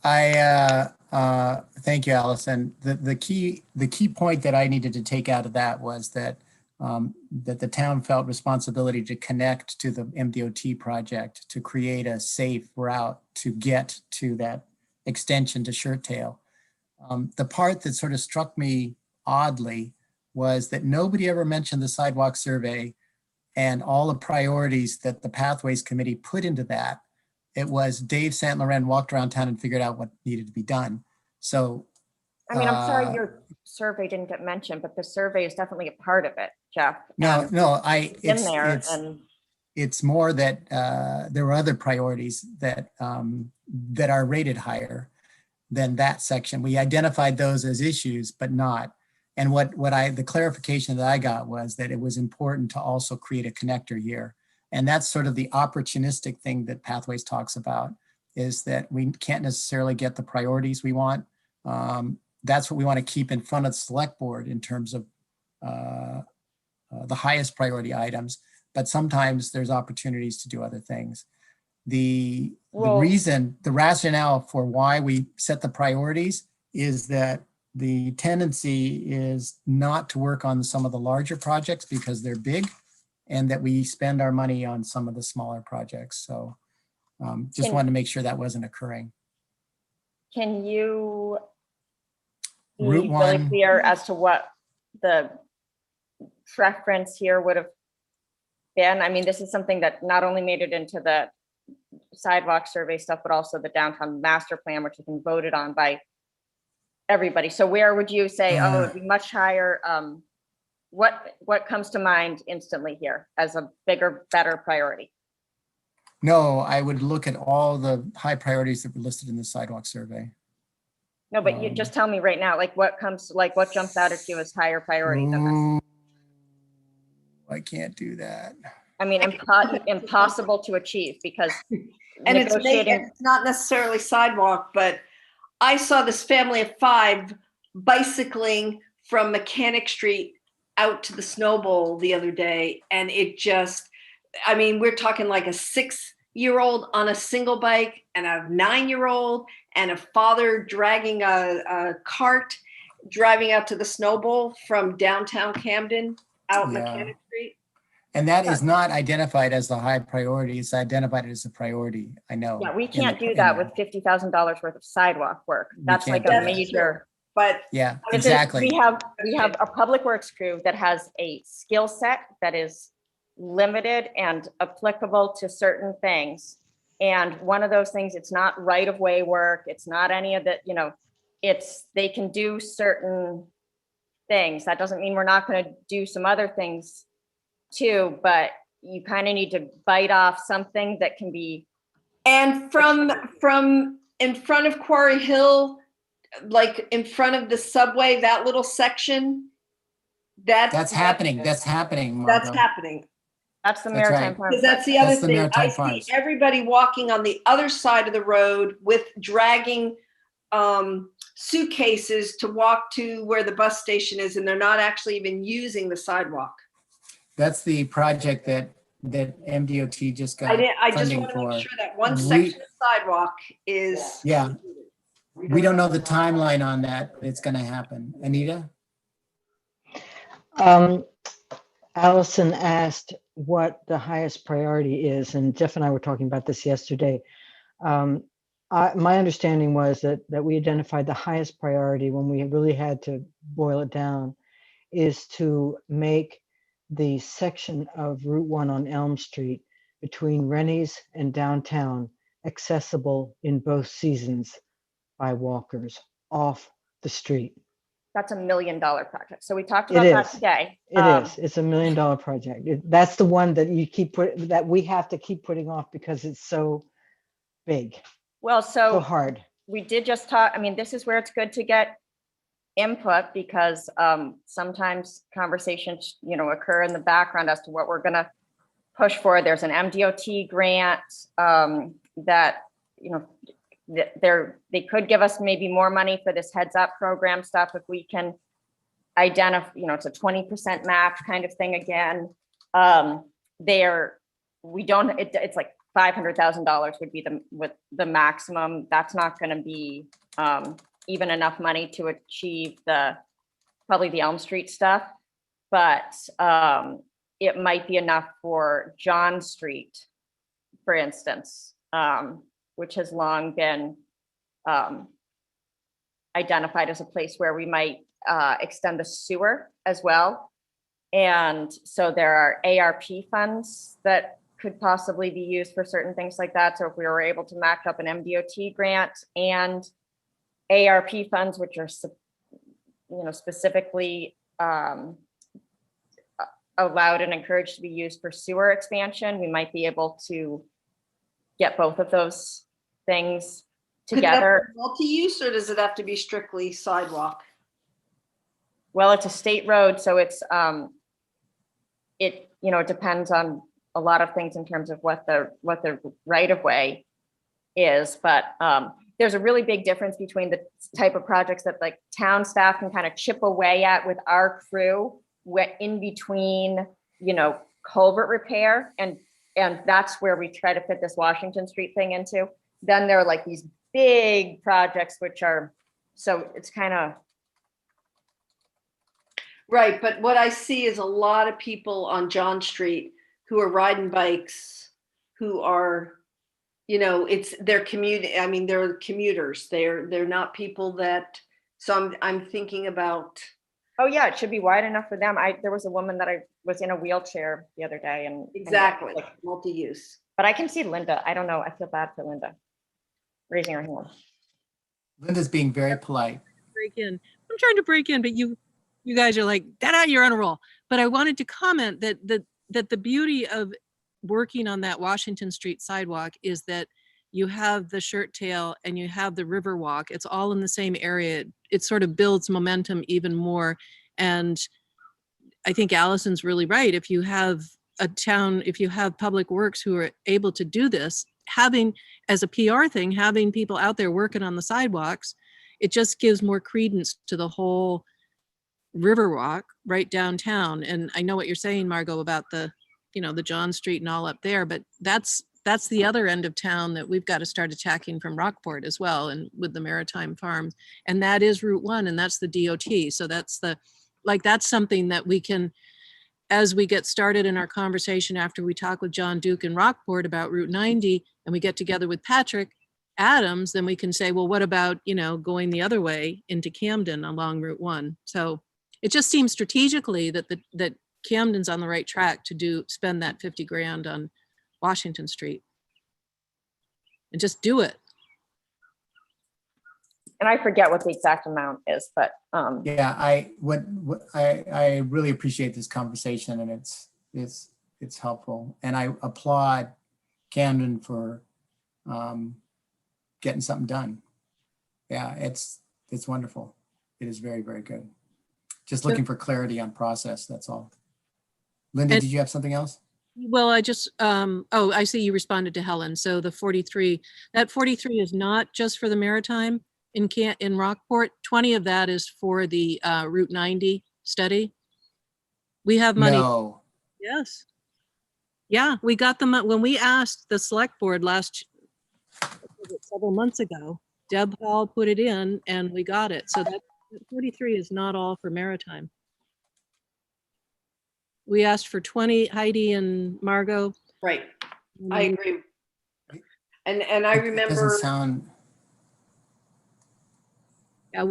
Thank you, Allison. The key point that I needed to take out of that was that that the town felt responsibility to connect to the MDOT project to create a safe route to get to that extension to Shirt Tail. The part that sort of struck me oddly was that nobody ever mentioned the sidewalk survey and all the priorities that the Pathways Committee put into that. It was Dave St. Laurent walked around town and figured out what needed to be done. So, I'm sorry your survey didn't get mentioned, but the survey is definitely a part of it, Jeff. And it's more that there were other priorities that that are rated higher than that section. We identified those as issues, but not. And the clarification that I got was that it was important to also create a connector here. And that's sort of the opportunistic thing that Pathways talks about, is that we can't necessarily get the priorities we want. That's what we want to keep in front of the select board in terms of the highest priority items. But sometimes there's opportunities to do other things. The rationale for why we set the priorities is that the tendency is not to work on some of the larger projects because they're big, and that we spend our money on some of the smaller projects. So just wanted to make sure that wasn't occurring. Can you be Route really 1. clear as to what the preference here would have been? I mean, this is something that not only made it into the sidewalk survey stuff, but also the downtown master plan, which has been voted on by everybody. So where would you say, it would be much higher? What comes to mind instantly here as a bigger, better priority? No, I would look at all the high priorities that were listed in the sidewalk survey. No, but you just tell me right now, what jumps out at you as higher priority than this? Ooh, I can't do that. I mean, impossible to achieve because And negotiating. it's not necessarily sidewalk, but I saw this family of 5 bicycling from Mechanic Street out to the Snow Bowl the other day. And it just, we're talking like a 6-year-old on a single bike and a 9-year-old and a father dragging a cart, driving out to the Snow Bowl from downtown Camden out Mechanic Street. And that is not identified as the high priority. It's identified as a priority. I know. Yeah, we can't do that with $50,000 worth of sidewalk work. That's like a major. But yeah, exactly. We have a public works crew that has a skill set that is limited and applicable to certain things. And one of those things, it's not right of way work. It's not any of the, they can do certain things. That doesn't mean we're not going to do some other things too, but you kind of need to bite off something that can be And from in front of Quarry Hill, like in front of the subway, that little section, That's happening. That's happening, That's Margot. happening. That's the That's Maritime right. Farm. Because that's the other That's the thing. Maritime I see Farms. everybody walking on the other side of the road with dragging suitcases to walk to where the bus station is, and they're not actually even using the sidewalk. That's the project that MDOT just got I just funding want to make for. sure that one We- section of sidewalk is. Yeah. We don't know the timeline on that. It's going to happen. Anita? Allison asked what the highest priority is, and Jeff and I were talking about this yesterday. My understanding was that we identified the highest priority when we really had to boil it down is to make the section of Route 1 on Elm Street between Rennie's and downtown accessible in both seasons by walkers off the street. That's $1 million project. So we talked It about that is. today. It is. It's $1 million project. That's the one that that we have to keep putting off because it's so big, Well, so so hard. we did just talk, I mean, this is where it's good to get input because sometimes conversations, occur in the background as to what we're gonna push for. There's an MDOT grant that, they could give us maybe more money for this heads up program stuff if we can identify, it's a 20% match kind of thing again. It's like $500,000 would be the maximum. That's not going to be even enough money to achieve probably the Elm Street stuff, but it might be enough for John Street, for instance, which has long been identified as a place where we might extend the sewer as well. And so there are ARP funds that could possibly be used for certain things like that. So if we were able to match up an MDOT grant and ARP funds, which are, specifically allowed and encouraged to be used for sewer expansion, we might be able to get both of those things together. Multi-use, or does it have to be strictly sidewalk? Well, it's a state road, so it's it depends on a lot of things in terms of what the right of way is, but there's a really big difference between the type of projects that like town staff can kind of chip away at with our crew in between, culvert repair, and that's where we try to fit this Washington Street thing into. Then there are like these big projects which are, so it's kind of Right, but what I see is a lot of people on John Street who are riding bikes, who are, they're commuting. I mean, they're commuters. They're not people that. So I'm thinking about. Oh yeah, it should be wide enough for them. There was a woman that I was in a wheelchair the other day, and Exactly, like, multi-use. but I can see Linda. I don't know. I feel bad for Linda raising her hand. Linda's being very polite. Break in. I'm trying to break in, but you guys are like, Dada, you're on a roll. But I wanted to comment that the beauty of working on that Washington Street sidewalk is that you have the shirt tail and you have the river walk. It's all in the same area. It sort of builds momentum even more. And I think Allison's really right. If you have if you have public works who are able to do this, having as a PR thing, having people out there working on the sidewalks, it just gives more credence to the whole Riverwalk right downtown. And I know what you're saying, Margot, about the John Street and all up there, but that's the other end of town that we've got to start attacking from Rockport as well, and with the Maritime Farms, and that is Route 1, and that's the DOT. So that's something that we can, as we get started in our conversation after we talk with John Duke and Rockport about Route 90, and we get together with Patrick Adams, then we can say, well, what about, going the other way into Camden along Route 1? So it just seems strategically that Camden's on the right track to spend that 50 grand on Washington Street and just do it. And I forget what the exact amount is, but Yeah, I really appreciate this conversation, and it's helpful. And I applaud Camden for getting something done. Yeah, it's wonderful. It is very, very good. Just looking for clarity on process, that's all. Linda, And- did you have something else? Well, I just, oh, I see you responded to Helen. So the 43, that 43 is not just for the Maritime in Rockport. 20 of that is for the Route 90 study. We have money. No. Yes. Yeah, we got them when we asked the select board several months ago. Deb Hall put it in and we got it. So that 43 is not all for Maritime. We asked for 20, Heidi and Margot. Right. I agree. And I It doesn't remember, sound, Yeah,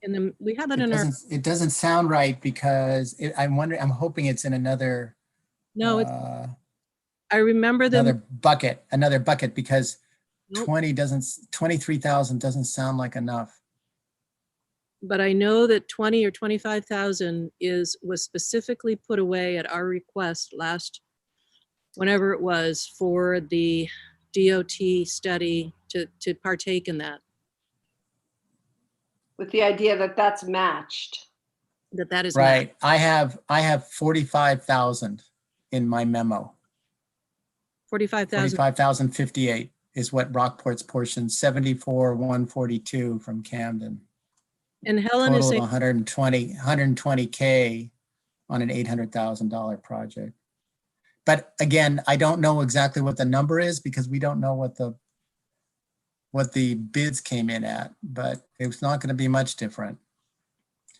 and then we have it in our, it doesn't sound right because I'm wondering, I'm hoping it's in another, no, it's, I remember them. another bucket because Nope. 23,000 doesn't sound like enough. But I know that 20 or 25,000 was specifically put away at our request whenever it was, for the DOT study to partake in that. with the idea that that's matched. That is Right. I have 45,000 in my memo. 45,000. 45,058 is what Rockport's portion, 74,142 from Camden. And Helen is Total of saying, 120K on an $800,000 project. But again, I don't know exactly what the number is because we don't know what the bids came in at, but it's not going to be much different.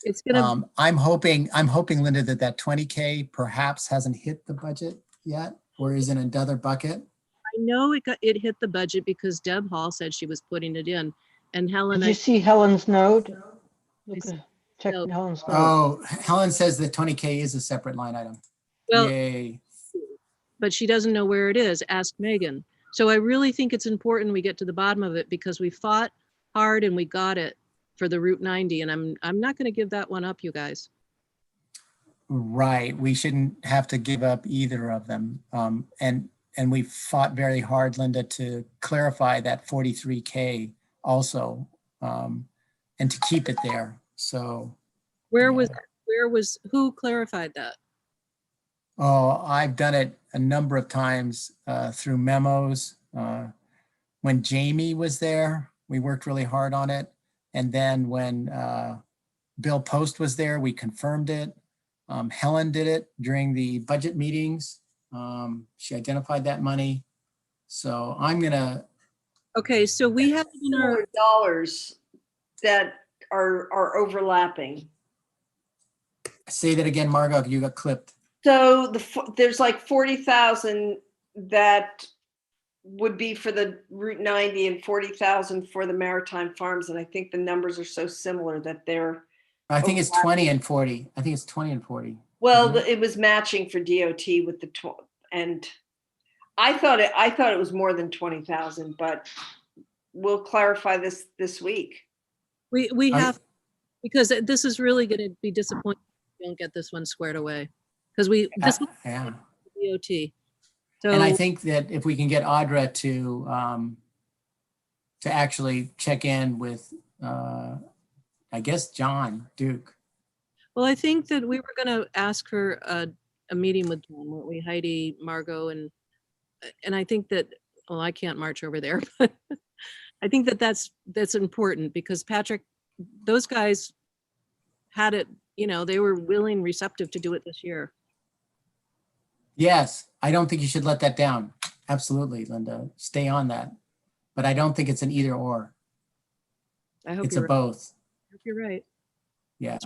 it's gonna, I'm hoping, Linda, that 20K perhaps hasn't hit the budget yet or is in another bucket. I know it hit the budget because Deb Hall said she was putting it in, and Helen, Did you see Helen's note? I- Check no. Helen's note. Oh, Helen says that 20K is a separate line item. well, Yay. but she doesn't know where it is. Ask Megan. So I really think it's important we get to the bottom of it because we fought hard and we got it for the Route 90, and I'm not going to give that one up, you guys. Right. We shouldn't have to give up either of them. And we fought very hard, Linda, to clarify that 43K also, and to keep it there. So. Who clarified that? Oh, I've done it a number of times through memos. When Jamie was there, we worked really hard on it. And then when Bill Post was there, we confirmed it. Helen did it during the budget meetings. She identified that money. So I'm gonna. Okay, so we have in our, Dollars that are overlapping. Say that again, Margot, you got clipped. So there's like 40,000 that would be for the Route 90 and 40,000 for the Maritime Farms. And I think the numbers are so similar that they're, I think it's 20 and 40. I think it's 20 and 40. well, Mhm. it was matching for DOT with the, and I thought it was more than 20,000, but we'll clarify this week. we have, because this is really going to be disappointing if we don't get this one squared away. Because this was Yeah. DOT. So And I think that if we can get Audra to actually check in with, I guess, John Duke. well, I think that we were going to ask her a meeting with John, weren't we, Heidi, Margot, and I think that, well, I can't march over there, but I think that that's important because Patrick, those guys had it, they were willing, receptive to do it this year. Yes, I don't think you should let that down. Absolutely, Linda. Stay on that. But I don't think it's an either or. I hope It's you're a right. both. I hope you're right. Yeah.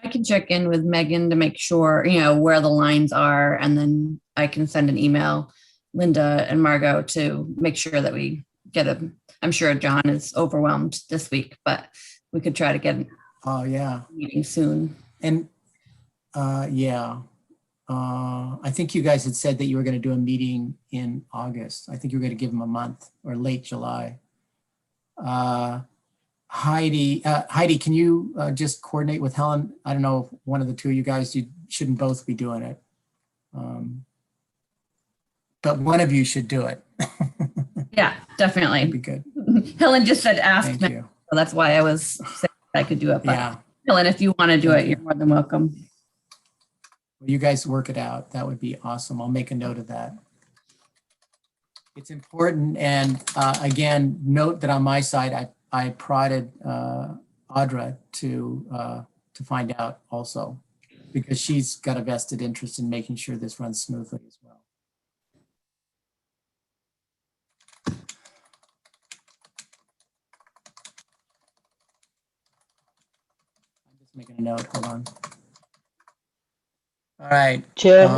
I can check in with Megan to make sure, where the lines are, and then I can send an email, Linda and Margot, to make sure that we get I'm sure John is overwhelmed this week, but we could try to get Oh, yeah. a meeting soon. And yeah. I think you guys had said that you were going to do a meeting in August. I think you were going to give them a month or late July. Heidi, can you just coordinate with Helen? I don't know if one of the two of you guys, you shouldn't both be doing it. But one of you should do it. Yeah, That'd be definitely. good. Helen just said ask Thank me, you. so that's why I was saying I could do it. But Yeah. Helen, if you want to do Thank it, you. you're more than welcome. Well, you guys work it out. That would be awesome. I'll make a note of that. It's important. And again, note that on my side, I prodded Audra to find out also, because she's got a vested interest in making sure this runs smoothly as well. I'm just making a note. Hold on. All right. Jeff,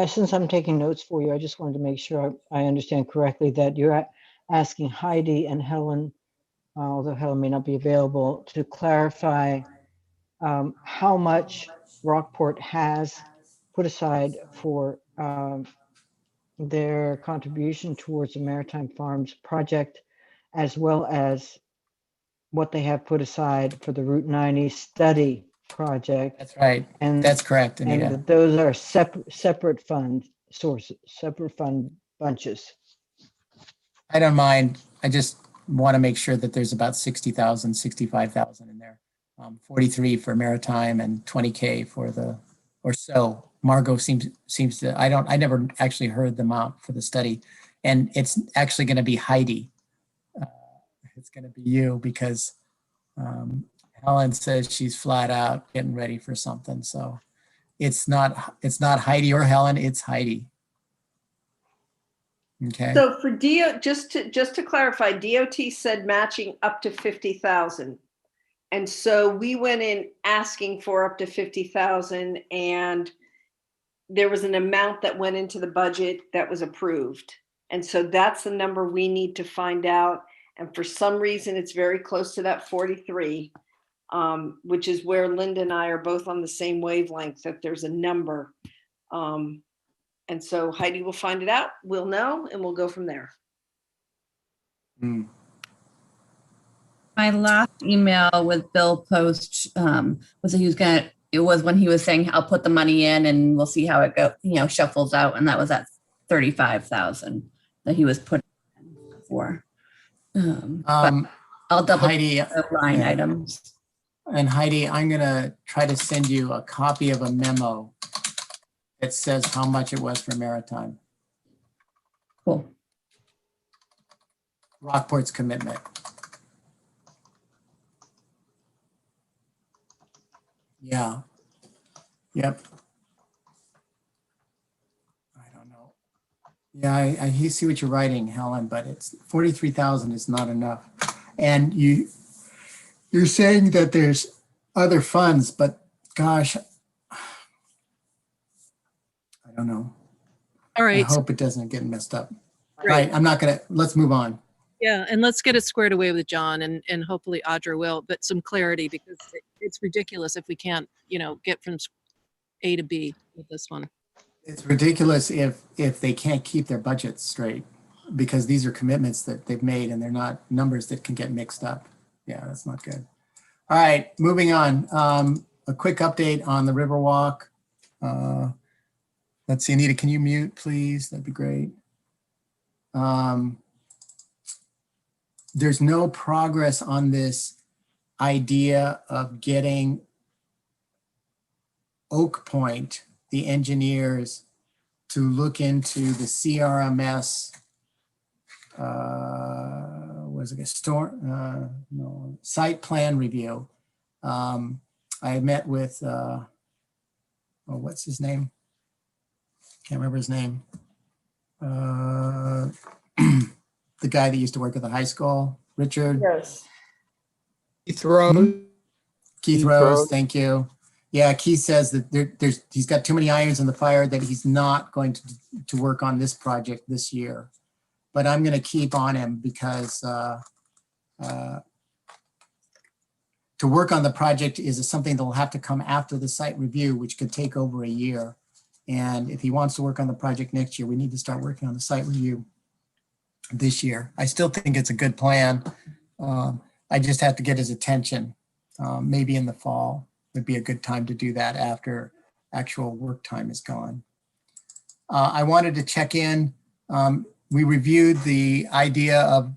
since I'm taking notes for you, I just wanted to make sure I understand correctly that you're asking Heidi and Helen, although Helen may not be available, to clarify how much Rockport has put aside for their contribution towards the Maritime Farms project, as well as what they have put aside for the Route 90 study project. That's right. And That's correct, Anita. and those are separate fund sources, separate fund bunches. I don't mind. I just want to make sure that there's about 60,000, 65,000 in there. 43 for maritime and 20K for the, or so. Margot seems to, I never actually heard the amount for the study. And it's actually going to be Heidi. It's going to be you, because Helen says she's flat out getting ready for something. So it's not Heidi or Helen, it's Heidi. Okay. So for just to clarify, DOT said matching up to 50,000. And so we went in asking for up to 50,000, and there was an amount that went into the budget that was approved. And so that's the number we need to find out. And for some reason, it's very close to that 43, which is where Linda and I are both on the same wavelength, that there's a number. And so Heidi will find it out, we'll know, and we'll go from there. My last email with Bill Post was that it was when he was saying, I'll put the money in and we'll see how it goes, shuffles out. And that was at 35,000 that he was putting in for. But I'll double Heidi, the line items. And Heidi, I'm going to try to send you a copy of a memo that says how much it was for maritime. Cool. Rockport's commitment. Yeah. Yep. I don't know. Yeah, I see what you're writing, Helen, but it's 43,000 is not enough. And you're saying that there's other funds, but gosh, I don't know. All right. I hope it doesn't get messed up. Right. I'm not going to, let's move on. Yeah, and let's get it squared away with John, and hopefully Audra will, but some clarity, because it's ridiculous if we can't, get from A to B with this one. It's ridiculous if they can't keep their budgets straight, because these are commitments that they've made and they're not numbers that can get mixed up. Yeah, that's not good. All right, moving on. A quick update on the Riverwalk. Let's see, Anita, can you mute, please? That'd be great. There's no progress on this idea of getting Oak Point, the engineers, to look into the CRMS, was it a site plan review. I met with, what's his name? Can't remember his name. The guy that used to work at the high school, Richard. Yes. Keith Rose. Keith Rose, thank you. Yeah, Keith says that he's got too many irons in the fire, that he's not going to work on this project this year. But I'm going to keep on him, because to work on the project is something that will have to come after the site review, which could take over a year. And if he wants to work on the project next year, we need to start working on the site review this year. I still think it's a good plan. I just have to get his attention. Maybe in the fall would be a good time to do that after actual work time is gone. I wanted to check in. We reviewed the idea of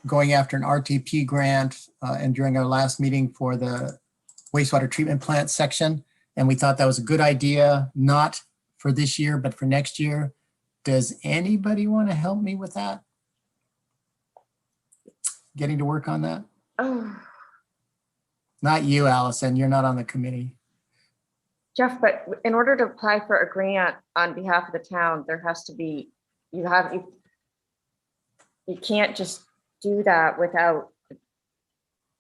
going after an RTP grant and during our last meeting for the wastewater treatment plant section. And we thought that was a good idea, not for this year, but for next year. Does anybody want to help me with that? Getting to work on that? Oh, Not you, Allison. You're not on the committee. Jeff, but in order to apply for a grant on behalf of the town, there has to be, you can't just do that without.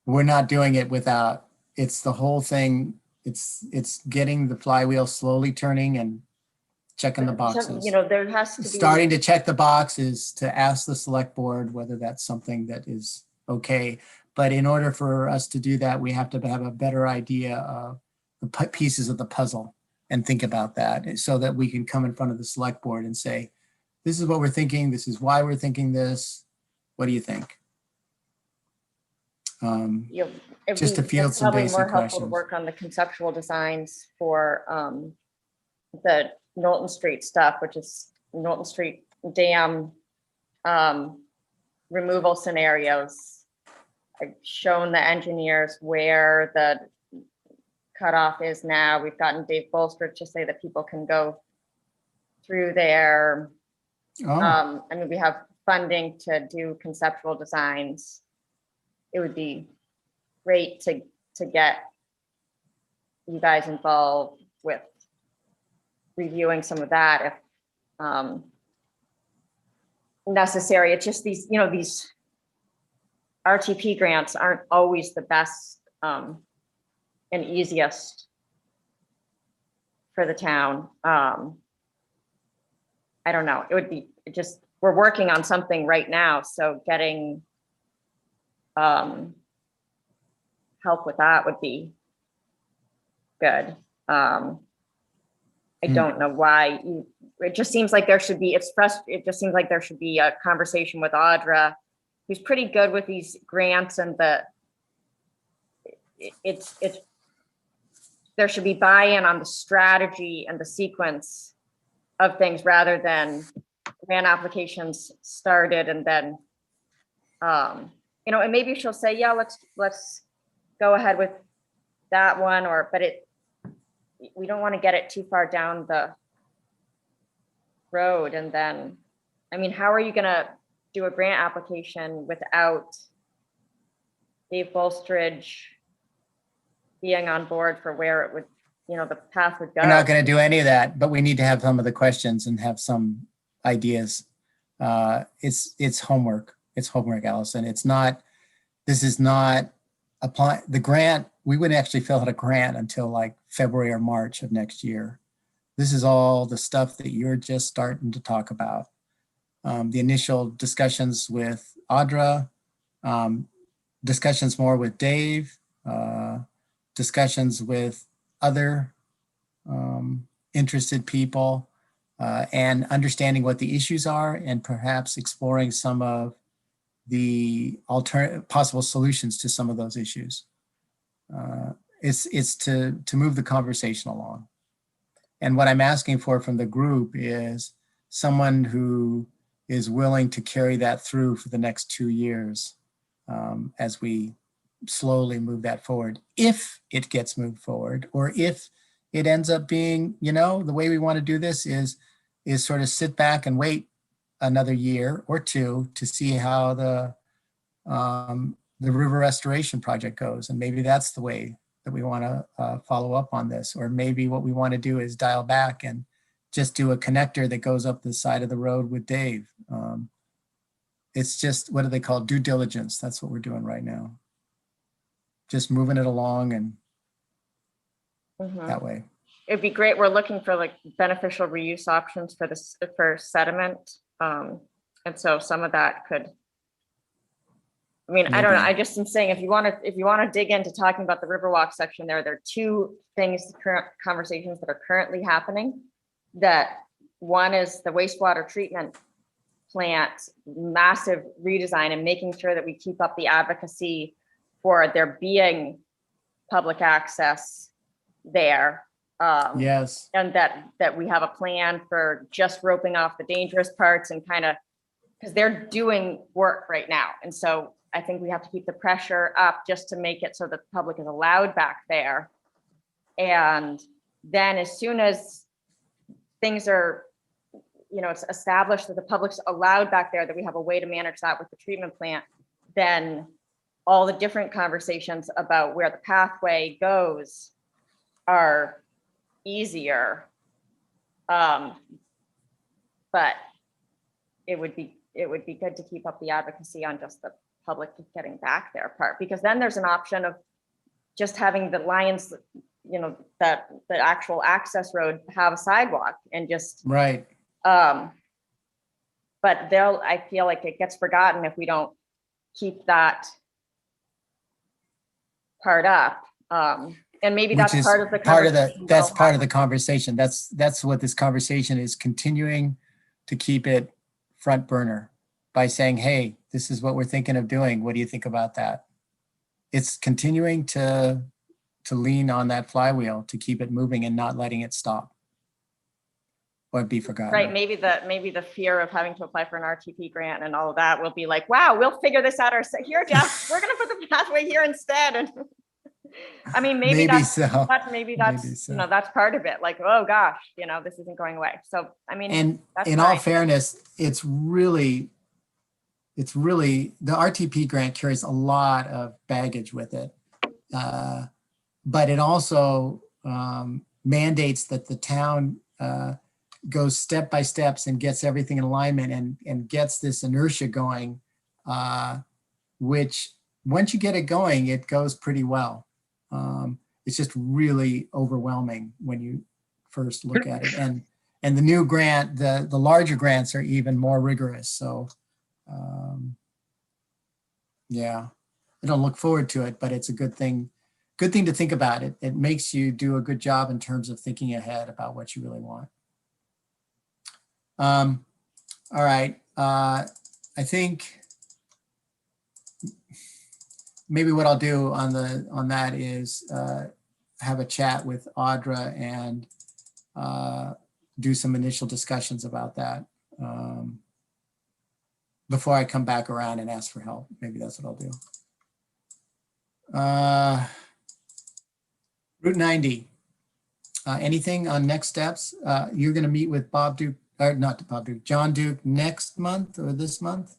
We're not doing it without, it's the whole thing. It's getting the flywheel slowly turning and checking the boxes. You know, there has to be. Starting to check the boxes to ask the select board whether that's something that is okay. But in order for us to do that, we have to have a better idea of the pieces of the puzzle and think about that so that we can come in front of the select board and say, this is what we're thinking. This is why we're thinking this. What do you think? Just to field some probably basic more helpful to questions. work on the conceptual designs for the Knowlton Street stuff, which is Knowlton Street Dam removal scenarios. I've shown the engineers where the cutoff is now. We've gotten Dave Bolster to say that people can go through there. Oh, I mean, we have funding to do conceptual designs. It would be great to get you guys involved with reviewing some of that if necessary. It's just these, you know, these RTP grants aren't always the best and easiest for the town. I don't know. It would be just, we're working on something right now. So getting help with that would be good. I don't know why it just seems like there should be, it just seems like there should be a conversation with Audra, who's pretty good with these grants, and there should be buy-in on the strategy and the sequence of things rather than grant applications started and then, you know, and maybe she'll say, yeah, let's go ahead with that one, but we don't want to get it too far down the road. And then, I mean, how are you going to do a grant application without Dave Bolstridge being on board for where it would, you know, the path would go? we're not going to do any of that, but we need to have some of the questions and have some ideas. It's homework. It's homework, Allison. This is not apply the grant. We wouldn't actually fill out a grant until like February or March of next year. This is all the stuff that you're just starting to talk about. The initial discussions with Audra, discussions more with Dave, discussions with other interested people, and understanding what the issues are and perhaps exploring some of the possible solutions to some of those issues. It's to move the conversation along. And what I'm asking for from the group is someone who is willing to carry that through for the next 2 years as we slowly move that forward. If it gets moved forward, or if it ends up being, you know, the way we want to do this is sort of sit back and wait another year or two to see how the river restoration project goes. And maybe that's the way that we want to follow up on this. Or maybe what we want to do is dial back and just do a connector that goes up the side of the road with Dave. It's just, what do they call, due diligence? That's what we're doing right now. Just moving it along and that way. It'd be great. We're looking for like beneficial reuse options for sediment. And so some of that could, I mean, I don't know. I just am saying, if you want to dig into talking about the Riverwalk section there are two things, current conversations that are currently happening. That one is the wastewater treatment plant, massive redesign, and making sure that we keep up the advocacy for there being public access there. Yes. And that we have a plan for just roping off the dangerous parts and kind of, because they're doing work right now. And so I think we have to keep the pressure up just to make it so that the public is allowed back there. And then as soon as things are, it's established that the public's allowed back there, that we have a way to manage that with the treatment plant, then all the different conversations about where the pathway goes are easier. But it would be good to keep up the advocacy on just the public getting back their part, because then there's an option of just having the Lions, that the actual access road have a sidewalk and just Right. but I feel like it gets forgotten if we don't keep that part up. And maybe that's Which is part of the that's part of the conversation. That's what this conversation is, continuing to keep it front burner by saying, hey, this is what we're thinking of doing. What do you think about that? It's continuing to lean on that flywheel to keep it moving and not letting it stop or be forgotten. Right. Maybe the fear of having to apply for an RTP grant and all of that will be like, wow, we'll figure this out ourselves. Here, Jeff, we're going to put the pathway here instead. And I mean, maybe that's so. That's part of it. Like, oh gosh, this isn't going away. So, I mean, and that's in fine. all fairness, it's really, the RTP grant carries a lot of baggage with it. But it also mandates that the town goes step by steps and gets everything in alignment and gets this inertia going, which once you get it going, it goes pretty well. It's just really overwhelming when you first look at it. And the new grant, the larger grants are even more rigorous. So yeah, I don't look forward to it, but it's a good thing to think about it. It makes you do a good job in terms of thinking ahead about what you really want. All right. I think maybe what I'll do on that is have a chat with Audra and do some initial discussions about that before I come back around and ask for help. Maybe that's what I'll do. Route 90. Anything on next steps? You're going to meet with Bob Duke, or not Bob Duke, John Duke next month or this month?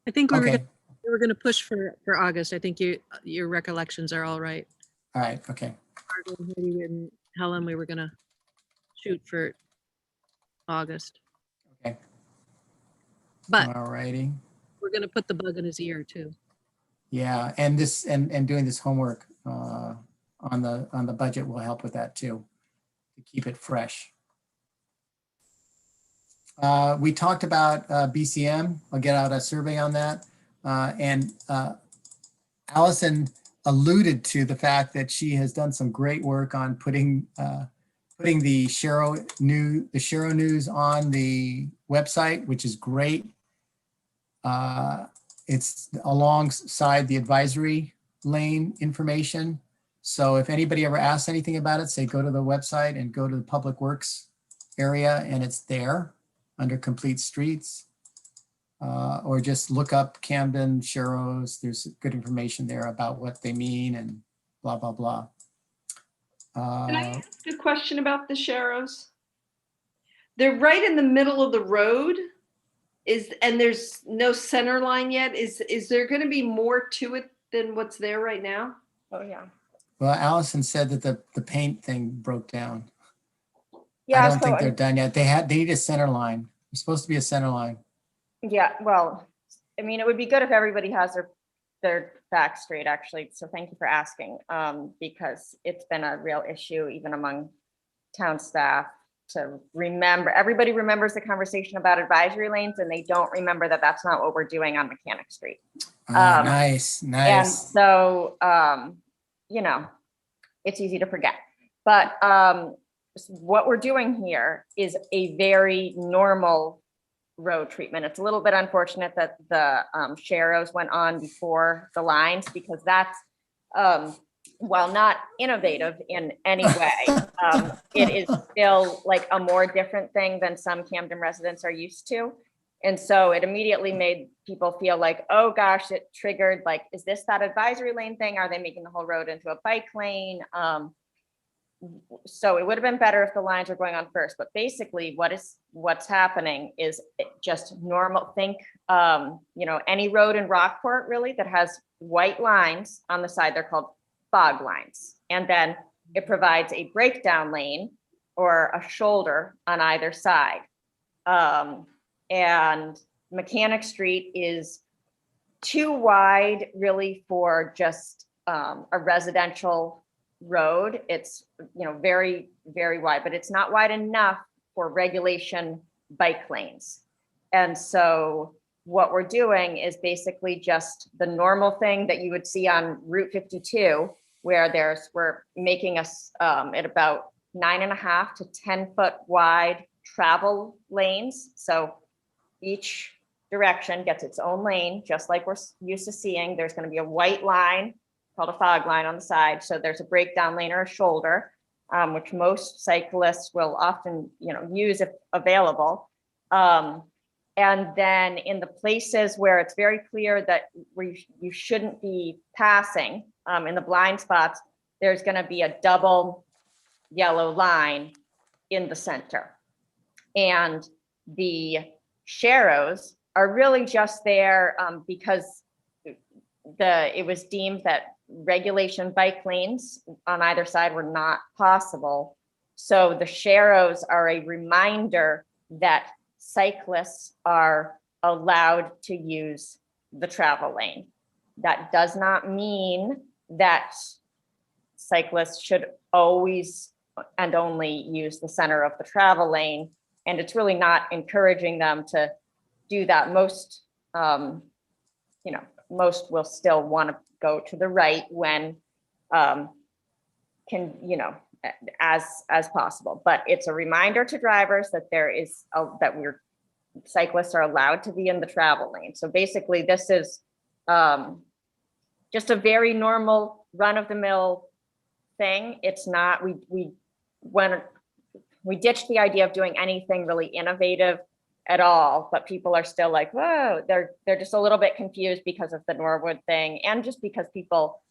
I think we Okay. were going to push for August. I think your recollections are all right. All right. Okay. Margot, Heidi, and Helen, we were going to shoot for August. Okay. But All righty. we're going to put the bug in his ear too. Yeah, and this and doing this homework on the budget will help with that too, to keep it fresh. We talked about BCM. I'll get out a survey on that. And Allison alluded to the fact that she has done some great work on putting the Shero News on the website, which is great. It's alongside the advisory lane information. So if anybody ever asks anything about it, say go to the website and go to the Public Works area, and it's there under complete streets. Or just look up Camden, Shero's. There's good information there about what they mean and blah, blah, blah. Can I ask a question about the Sheros? They're right in the middle of the road. And there's no center line yet. Is there going to be more to it than what's there right now? Oh yeah. Well, Allison said that the paint thing broke down. Yeah. I don't think they're done yet. They need a center line. There's supposed to be a center line. Yeah. Well, I mean, it would be good if everybody has their facts straight, actually. So thank you for asking, because it's been a real issue even among town staff to remember. Everybody remembers the conversation about advisory lanes, and they don't remember that that's not what we're doing on Mechanic Street. Nice. And so, it's easy to forget. But what we're doing here is a very normal road treatment. It's a little bit unfortunate that the sharrows went on before the lines, because that's, while not innovative in any way, it is still like a more different thing than some Camden residents are used to. And so it immediately made people feel like, oh gosh, it triggered, like, is this that advisory lane thing? Are they making the whole road into a bike lane? So it would have been better if the lines were going on first, but basically what's happening is just normal. Think, any road in Rockport really that has white lines on the side, they're called fog lines. And then it provides a breakdown lane or a shoulder on either side. And Mechanic Street is too wide really for just a residential road. It's, very, very wide, but it's not wide enough for regulation bike lanes. And so what we're doing is basically just the normal thing that you would see on Route 52, where we're making us at about 9.5 to 10-foot wide travel lanes. So each direction gets its own lane, just like we're used to seeing. There's going to be a white line called a fog line on the side. So there's a breakdown lane or a shoulder, which most cyclists will often, use if available. And then in the places where it's very clear that you shouldn't be passing, in the blind spots, there's going to be a double yellow line in the center. And the sharrows are really just there because it was deemed that regulation bike lanes on either side were not possible. So the sharrows are a reminder that cyclists are allowed to use the travel lane. That does not mean that cyclists should always and only use the center of the travel lane. And it's really not encouraging them to do that. Most will still want to go to the right when as possible. But it's a reminder to drivers that cyclists are allowed to be in the travel lane. So basically this is just a very normal run-of-the-mill thing. It's not, we ditched the idea of doing anything really innovative at all, but people are still like, whoa, they're just a little bit confused because of the Norwood thing, and just because people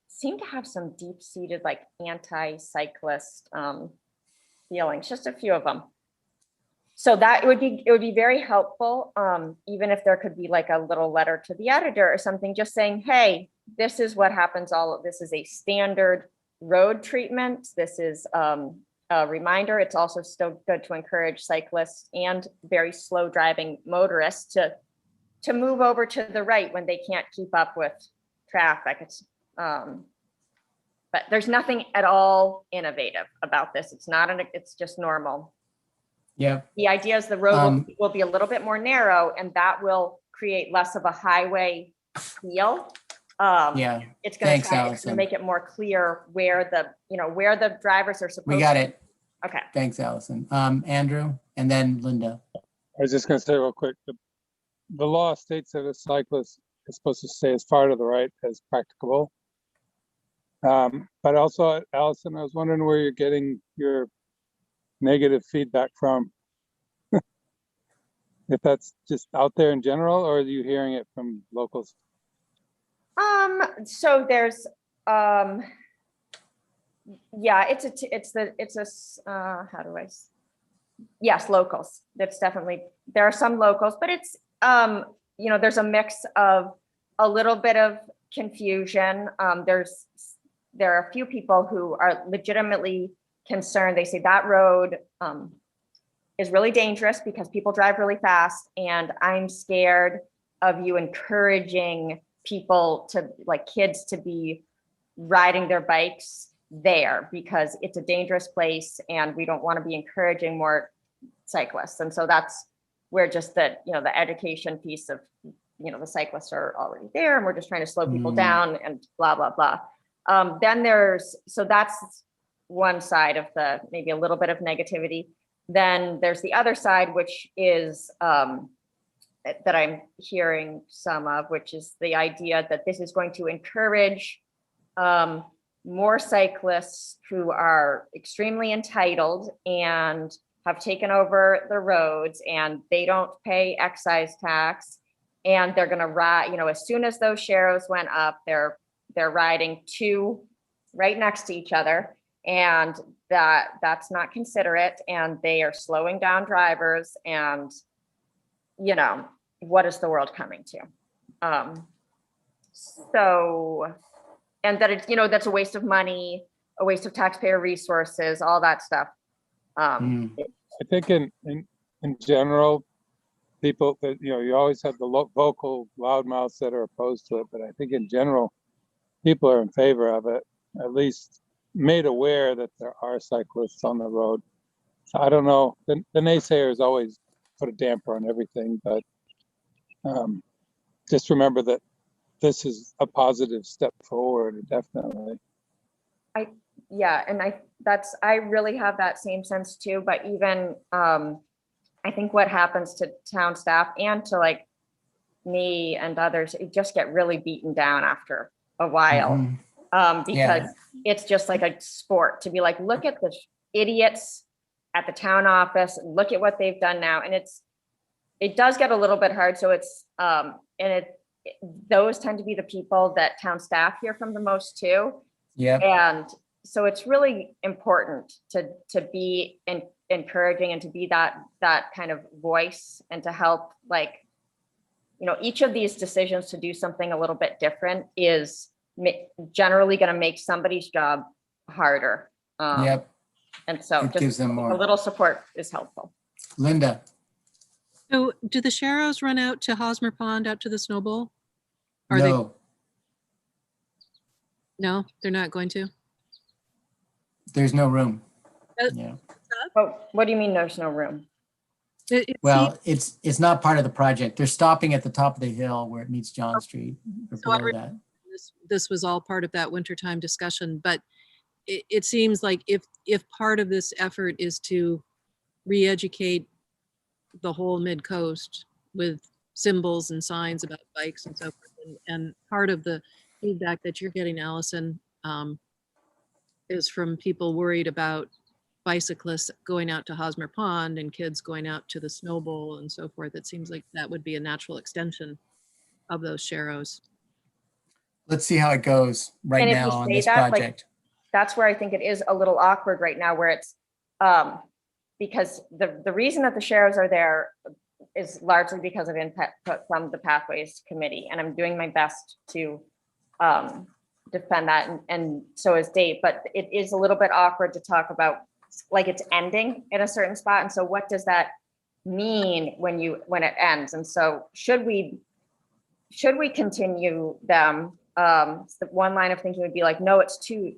seem to have some deep-seated like anti-cyclist feelings, just a few of them. So that it would be very helpful, even if there could be like a little letter to the editor or something, just saying, hey, this is what happens. All of this is a standard road treatment. This is a reminder. It's also still good to encourage cyclists and very slow driving motorists to move over to the right when they can't keep up with traffic. It's but there's nothing at all innovative about this. It's just normal. Yeah. The idea is the road will be a little bit more narrow, and that will create less of a highway feel. Yeah. It's going Thanks, to make it more clear where the drivers are supposed to. We got it. Okay. Thanks, Allison. Andrew, and then Linda. I was just going to say real quick, the law states that a cyclist is supposed to stay as far to the right as practicable. But also, Allison, I was wondering where you're getting your negative feedback from. If that's just out there in general, or are you hearing it from locals? So there's yes, locals. That's definitely, there are some locals, but it's there's a mix of a little bit of confusion. There are a few people who are legitimately concerned. They say that road is really dangerous because people drive really fast, and I'm scared of you encouraging people to, like, kids to be riding their bikes there because it's a dangerous place and we don't want to be encouraging more cyclists. And so that's where just the education piece of, the cyclists are already there and we're just trying to slow people down and blah, blah, blah. Then that's one side of maybe a little bit of negativity. then there's the other side, which is that I'm hearing some of, which is the idea that this is going to encourage more cyclists who are extremely entitled and have taken over the roads, and they don't pay excise tax, and they're going to ride, you know, as soon as those sharrows went up, they're riding two right next to each other, and that's not considerate, and they are slowing down drivers, and you know, what is the world coming to? So, and that it's, you know, that's a waste of money, a waste of taxpayer resources, all that stuff. I think in general, people that, you know, you always have the vocal loudmouths that are opposed to it, but I think in general, people are in favor of it, at least made aware that there are cyclists on the road. So I don't know, the naysayers always put a damper on everything, but just remember that this is a positive step forward, definitely. Yeah, and I really have that same sense too, but even I think what happens to town staff and to like me and others, it just get really beaten down after a while. Because it's just like a sport to be like, look at the idiots at the town office, look at what they've done now. And it does get a little bit hard. So it's, those tend to be the people that town staff hear from the most too. Yeah. And so it's really important to be encouraging and to be that kind of voice, and to help, like, you know, each of these decisions to do something a little bit different is generally going to make somebody's job harder. Yep. And so It gives them more. a little support is helpful. Linda. So do the sharrows run out to Hosmer Pond, out to the Snow Bowl? No. No, they're not going to? There's no room. Yeah. Oh, what do you mean there's no room? Well, it's not part of the project. They're stopping at the top of the hill where it meets John Street. Or So I below that. this was all part of that wintertime discussion, but it seems like if part of this effort is to re-educate the whole mid-coast with symbols and signs about bikes and so forth, and part of the feedback that you're getting, Allison, is from people worried about bicyclists going out to Hosmer Pond and kids going out to the Snow Bowl and so forth. It seems like that would be a natural extension of those sharrows. Let's see how it goes right And if now you on say this that, like, project. that's where I think it is a little awkward right now, where it's because the reason that the sharrows are there is largely because of input from the Pathways Committee, and I'm doing my best to defend that, and so is Dave, but it is a little bit awkward to talk about like it's ending in a certain spot, and so what does that mean when it ends? And so should we continue them? The one line of thinking would be like, no, it's too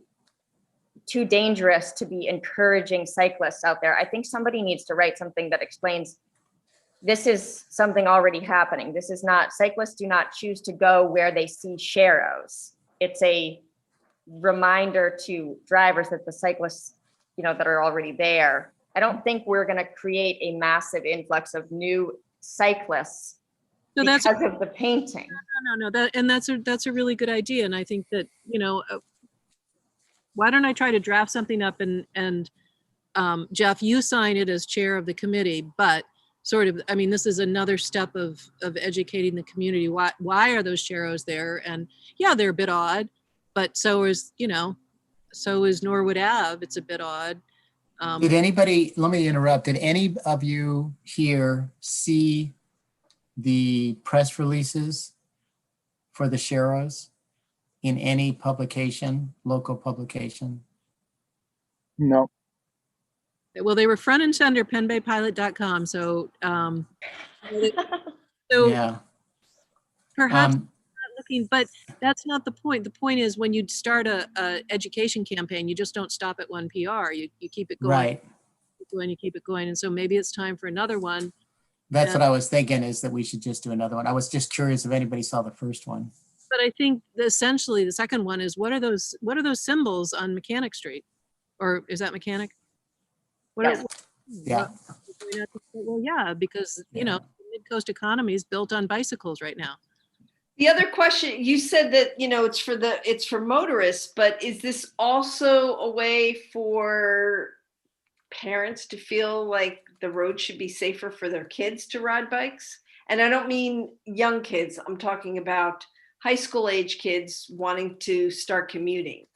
dangerous to be encouraging cyclists out there. I think somebody needs to write something that explains this is something already happening. This is not, cyclists do not choose to go where they see sharrows. It's a reminder to drivers that the cyclists, you know, that are already there. I don't think we're going to create a massive influx of new cyclists So because of the painting. No, that's a really good idea. And I think that, you know, why don't I try to draft something up, and Jeff, you sign it as chair of the committee, but sort of, I mean, this is another step of educating the community. Why are those sharrows there? And yeah, they're a bit odd, but so is Norwood Ave. It's a bit odd. Did anybody, let me interrupt, did any of you here see the press releases for the sharrows in any publication, local publication? No. Well, they were front and center, penbaypilot.com. So, Yeah. perhaps not looking, but that's not the point. The point is when you start a education campaign, you just don't stop at one PR. You keep it going, Right. you keep it going. And so maybe it's time for another one. That's what I was thinking, is that we should just do another one. I was just curious if anybody saw the first one. But I think essentially the second one is what are those symbols on Mechanic Street? Or is that Mechanic? Yes. Yeah. Well, yeah, because, you know, the mid-coast economy is built on bicycles right now. The other question, you said that, you know, it's for motorists, but is this also a way for parents to feel like the road should be safer for their kids to ride bikes? And I don't mean young kids. I'm talking about high school age kids wanting to start commuting.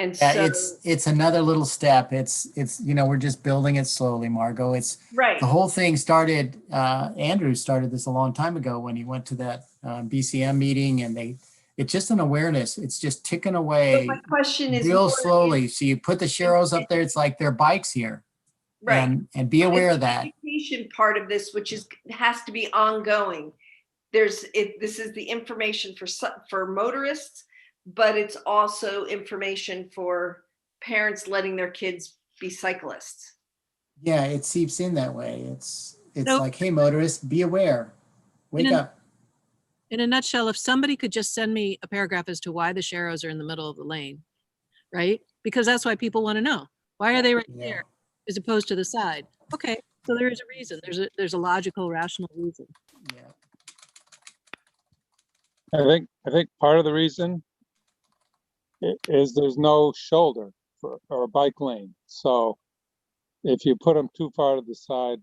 And Yeah, so, it's another little step. It's you know, we're just building it slowly, Margot. It's right. the whole thing started. Andrew started this a long time ago when he went to that BCM meeting, and it's just an awareness. It's just ticking But away my question is real more slowly. So you put the Sharrows up there. It's like their bikes here, right. and be aware of It's the that. education part of this, which has to be ongoing. This is the information for motorists, but it's also information for parents letting their kids be cyclists. Yeah, it seeps in that way. It's So- like, hey, motorists, be aware. Wake up. In a nutshell, if somebody could just send me a paragraph as to why the Sharrows are in the middle of the lane, right? Because that's why people want to know. Why are they right Yeah. there as opposed to the side? Okay, so there is a reason. There's a logical, rational reason. Yeah. I think part of the reason is there's no shoulder or a bike lane. So if you put them too far to the side,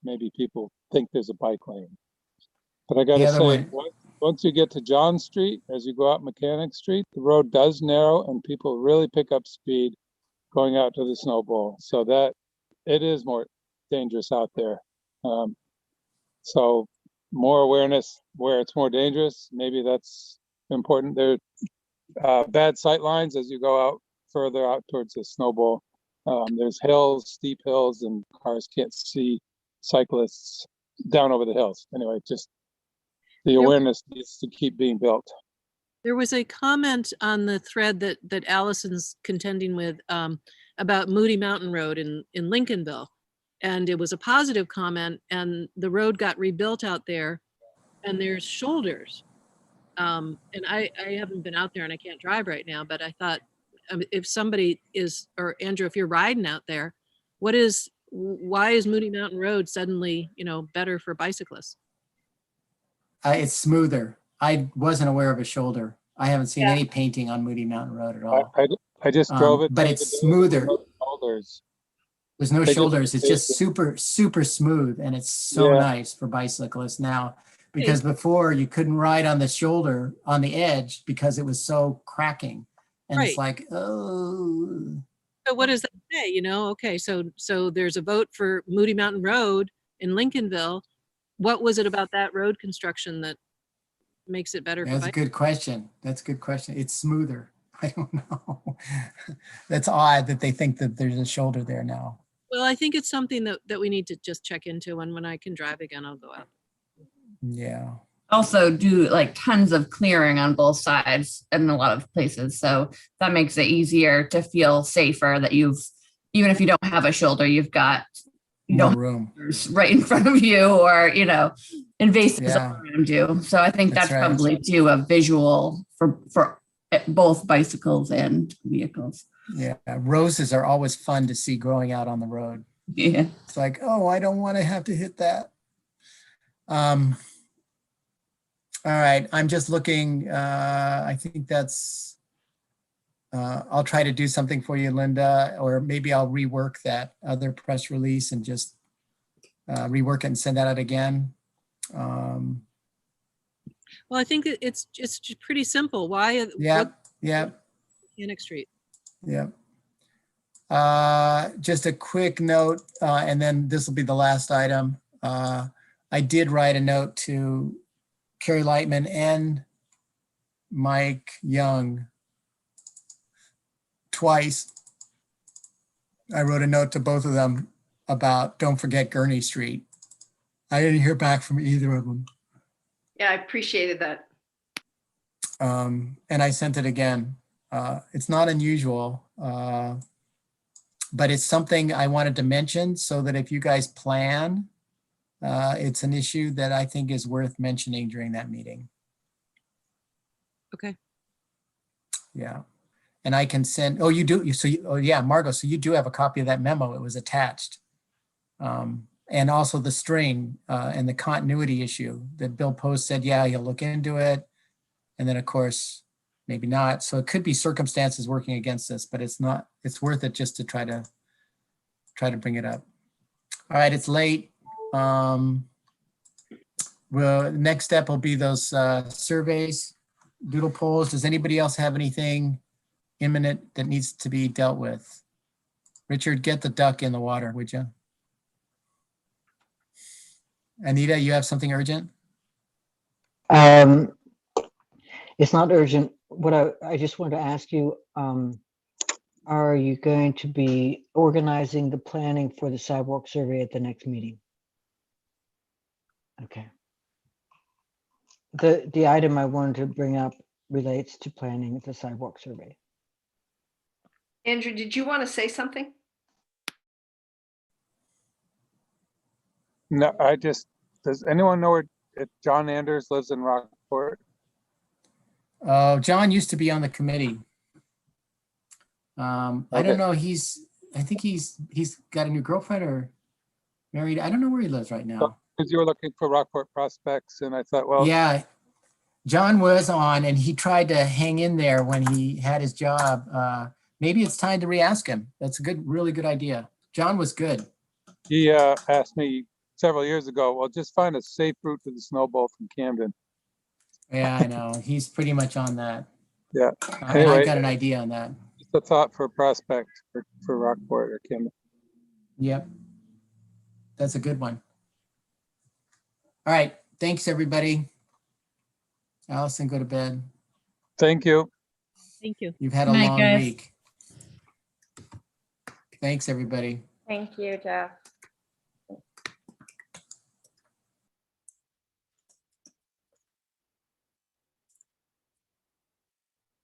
maybe people think there's a bike lane. But I got The to other say, one- once you get to John Street, as you go out Mechanic Street, the road does narrow and people really pick up speed going out to the snow bowl. So that it is more dangerous out there. So more awareness where it's more dangerous. Maybe that's important. There are bad sight lines as you go out further out towards the snow bowl. There's hills, steep hills, and cars can't see cyclists down over the hills. Anyway, just the awareness needs to keep being built. There was a comment on the thread that Allison's contending with about Moody Mountain Road in Lincolnville. And it was a positive comment, and the road got rebuilt out there, and there's shoulders. And I haven't been out there and I can't drive right now, but I thought if somebody is, or Andrew, if you're riding out there, why is Moody Mountain Road suddenly, you know, better for bicyclists? It's smoother. I wasn't aware of a shoulder. I haven't seen Yeah. any painting on Moody Mountain Road at all. I just drove it. But the it's other day, smoother. no shoulders. There's no They just- shoulders. It's just they- super smooth, and it's so Yeah. nice for bicyclists now. Because before you couldn't ride on the shoulder on the edge because it was so cracking, and it's Right. like, oh. So what does that say? You know, okay, so there's a vote for Moody Mountain Road in Lincolnville. What was it about that road construction that makes it better for That's a bike? good question. That's a good question. It's smoother. I don't know. That's odd that they think that there's a shoulder there now. Well, I think it's something that we need to just check into, and when I can drive again, I'll go out. Yeah. Also do like tons of clearing on both sides in a lot of places. So that makes it easier to feel safer that even if you don't have a shoulder, you More don't room. have right in front of you or, invasives Yeah. around you. So I think That's that's right. probably too a visual for both bicycles and vehicles. Yeah. Roses are always fun to see growing out on the road. Yeah. It's like, oh, I don't want to have to hit that. All right, I'm just looking, I think that's, I'll try to do something for you, Linda, or maybe I'll rework that other press release and just rework it and send that out again. Well, I think it's just pretty simple. Why? Yeah, what- yeah, Mechanic Street. yeah. Just a quick note, and then this will be the last item. I did write a note to Carrie Lightman and Mike Young twice. I wrote a note to both of them about don't forget Gurney Street. I didn't hear back from either of them. Yeah, I appreciated that. And I sent it again. It's not unusual, but it's something I wanted to mention so that if you guys plan, it's an issue that I think is worth mentioning during that meeting. Okay. Yeah. And I can send, oh, you do, oh yeah, Margot, so you do have a copy of that memo. It was attached. And also the strain and the continuity issue that Bill Post said, yeah, he'll look into it. And then of course, maybe not. So it could be circumstances working against us, but it's not, it's worth it just to try to bring it up. All right, it's late. Well, next step will be those surveys, doodle polls. Does anybody else have anything imminent that needs to be dealt with? Richard, get the duck in the water, would you? Anita, you have something urgent? It's not urgent. What I just wanted to ask you, are you going to be organizing the planning for the sidewalk survey at the next meeting? Okay. The item I wanted to bring up relates to planning the sidewalk survey. Andrew, did you want to say something? No, does anyone know where John Anders lives in Rockport? John used to be on the committee. I Okay. don't know. I think he's got a new girlfriend or married. I don't know where he lives right now. Because you were looking for Rockport prospects, and I thought, well, Yeah, John was on and he tried to hang in there when he had his job. Maybe it's time to re-ask him. That's a really good idea. John was good. he asked me several years ago, well, just find a safe route to the Snow Bowl from Camden. Yeah, I know. He's pretty much on that. Yeah. I Anyway. got an idea on that. Just a thought for a prospect for Rockport or Camden. Yep. That's a good one. All right. Thanks, everybody. Allison, go to bed. Thank you. Thank you. You've had a Good night, long guys. week. Thanks, everybody. Thank you, Jeff.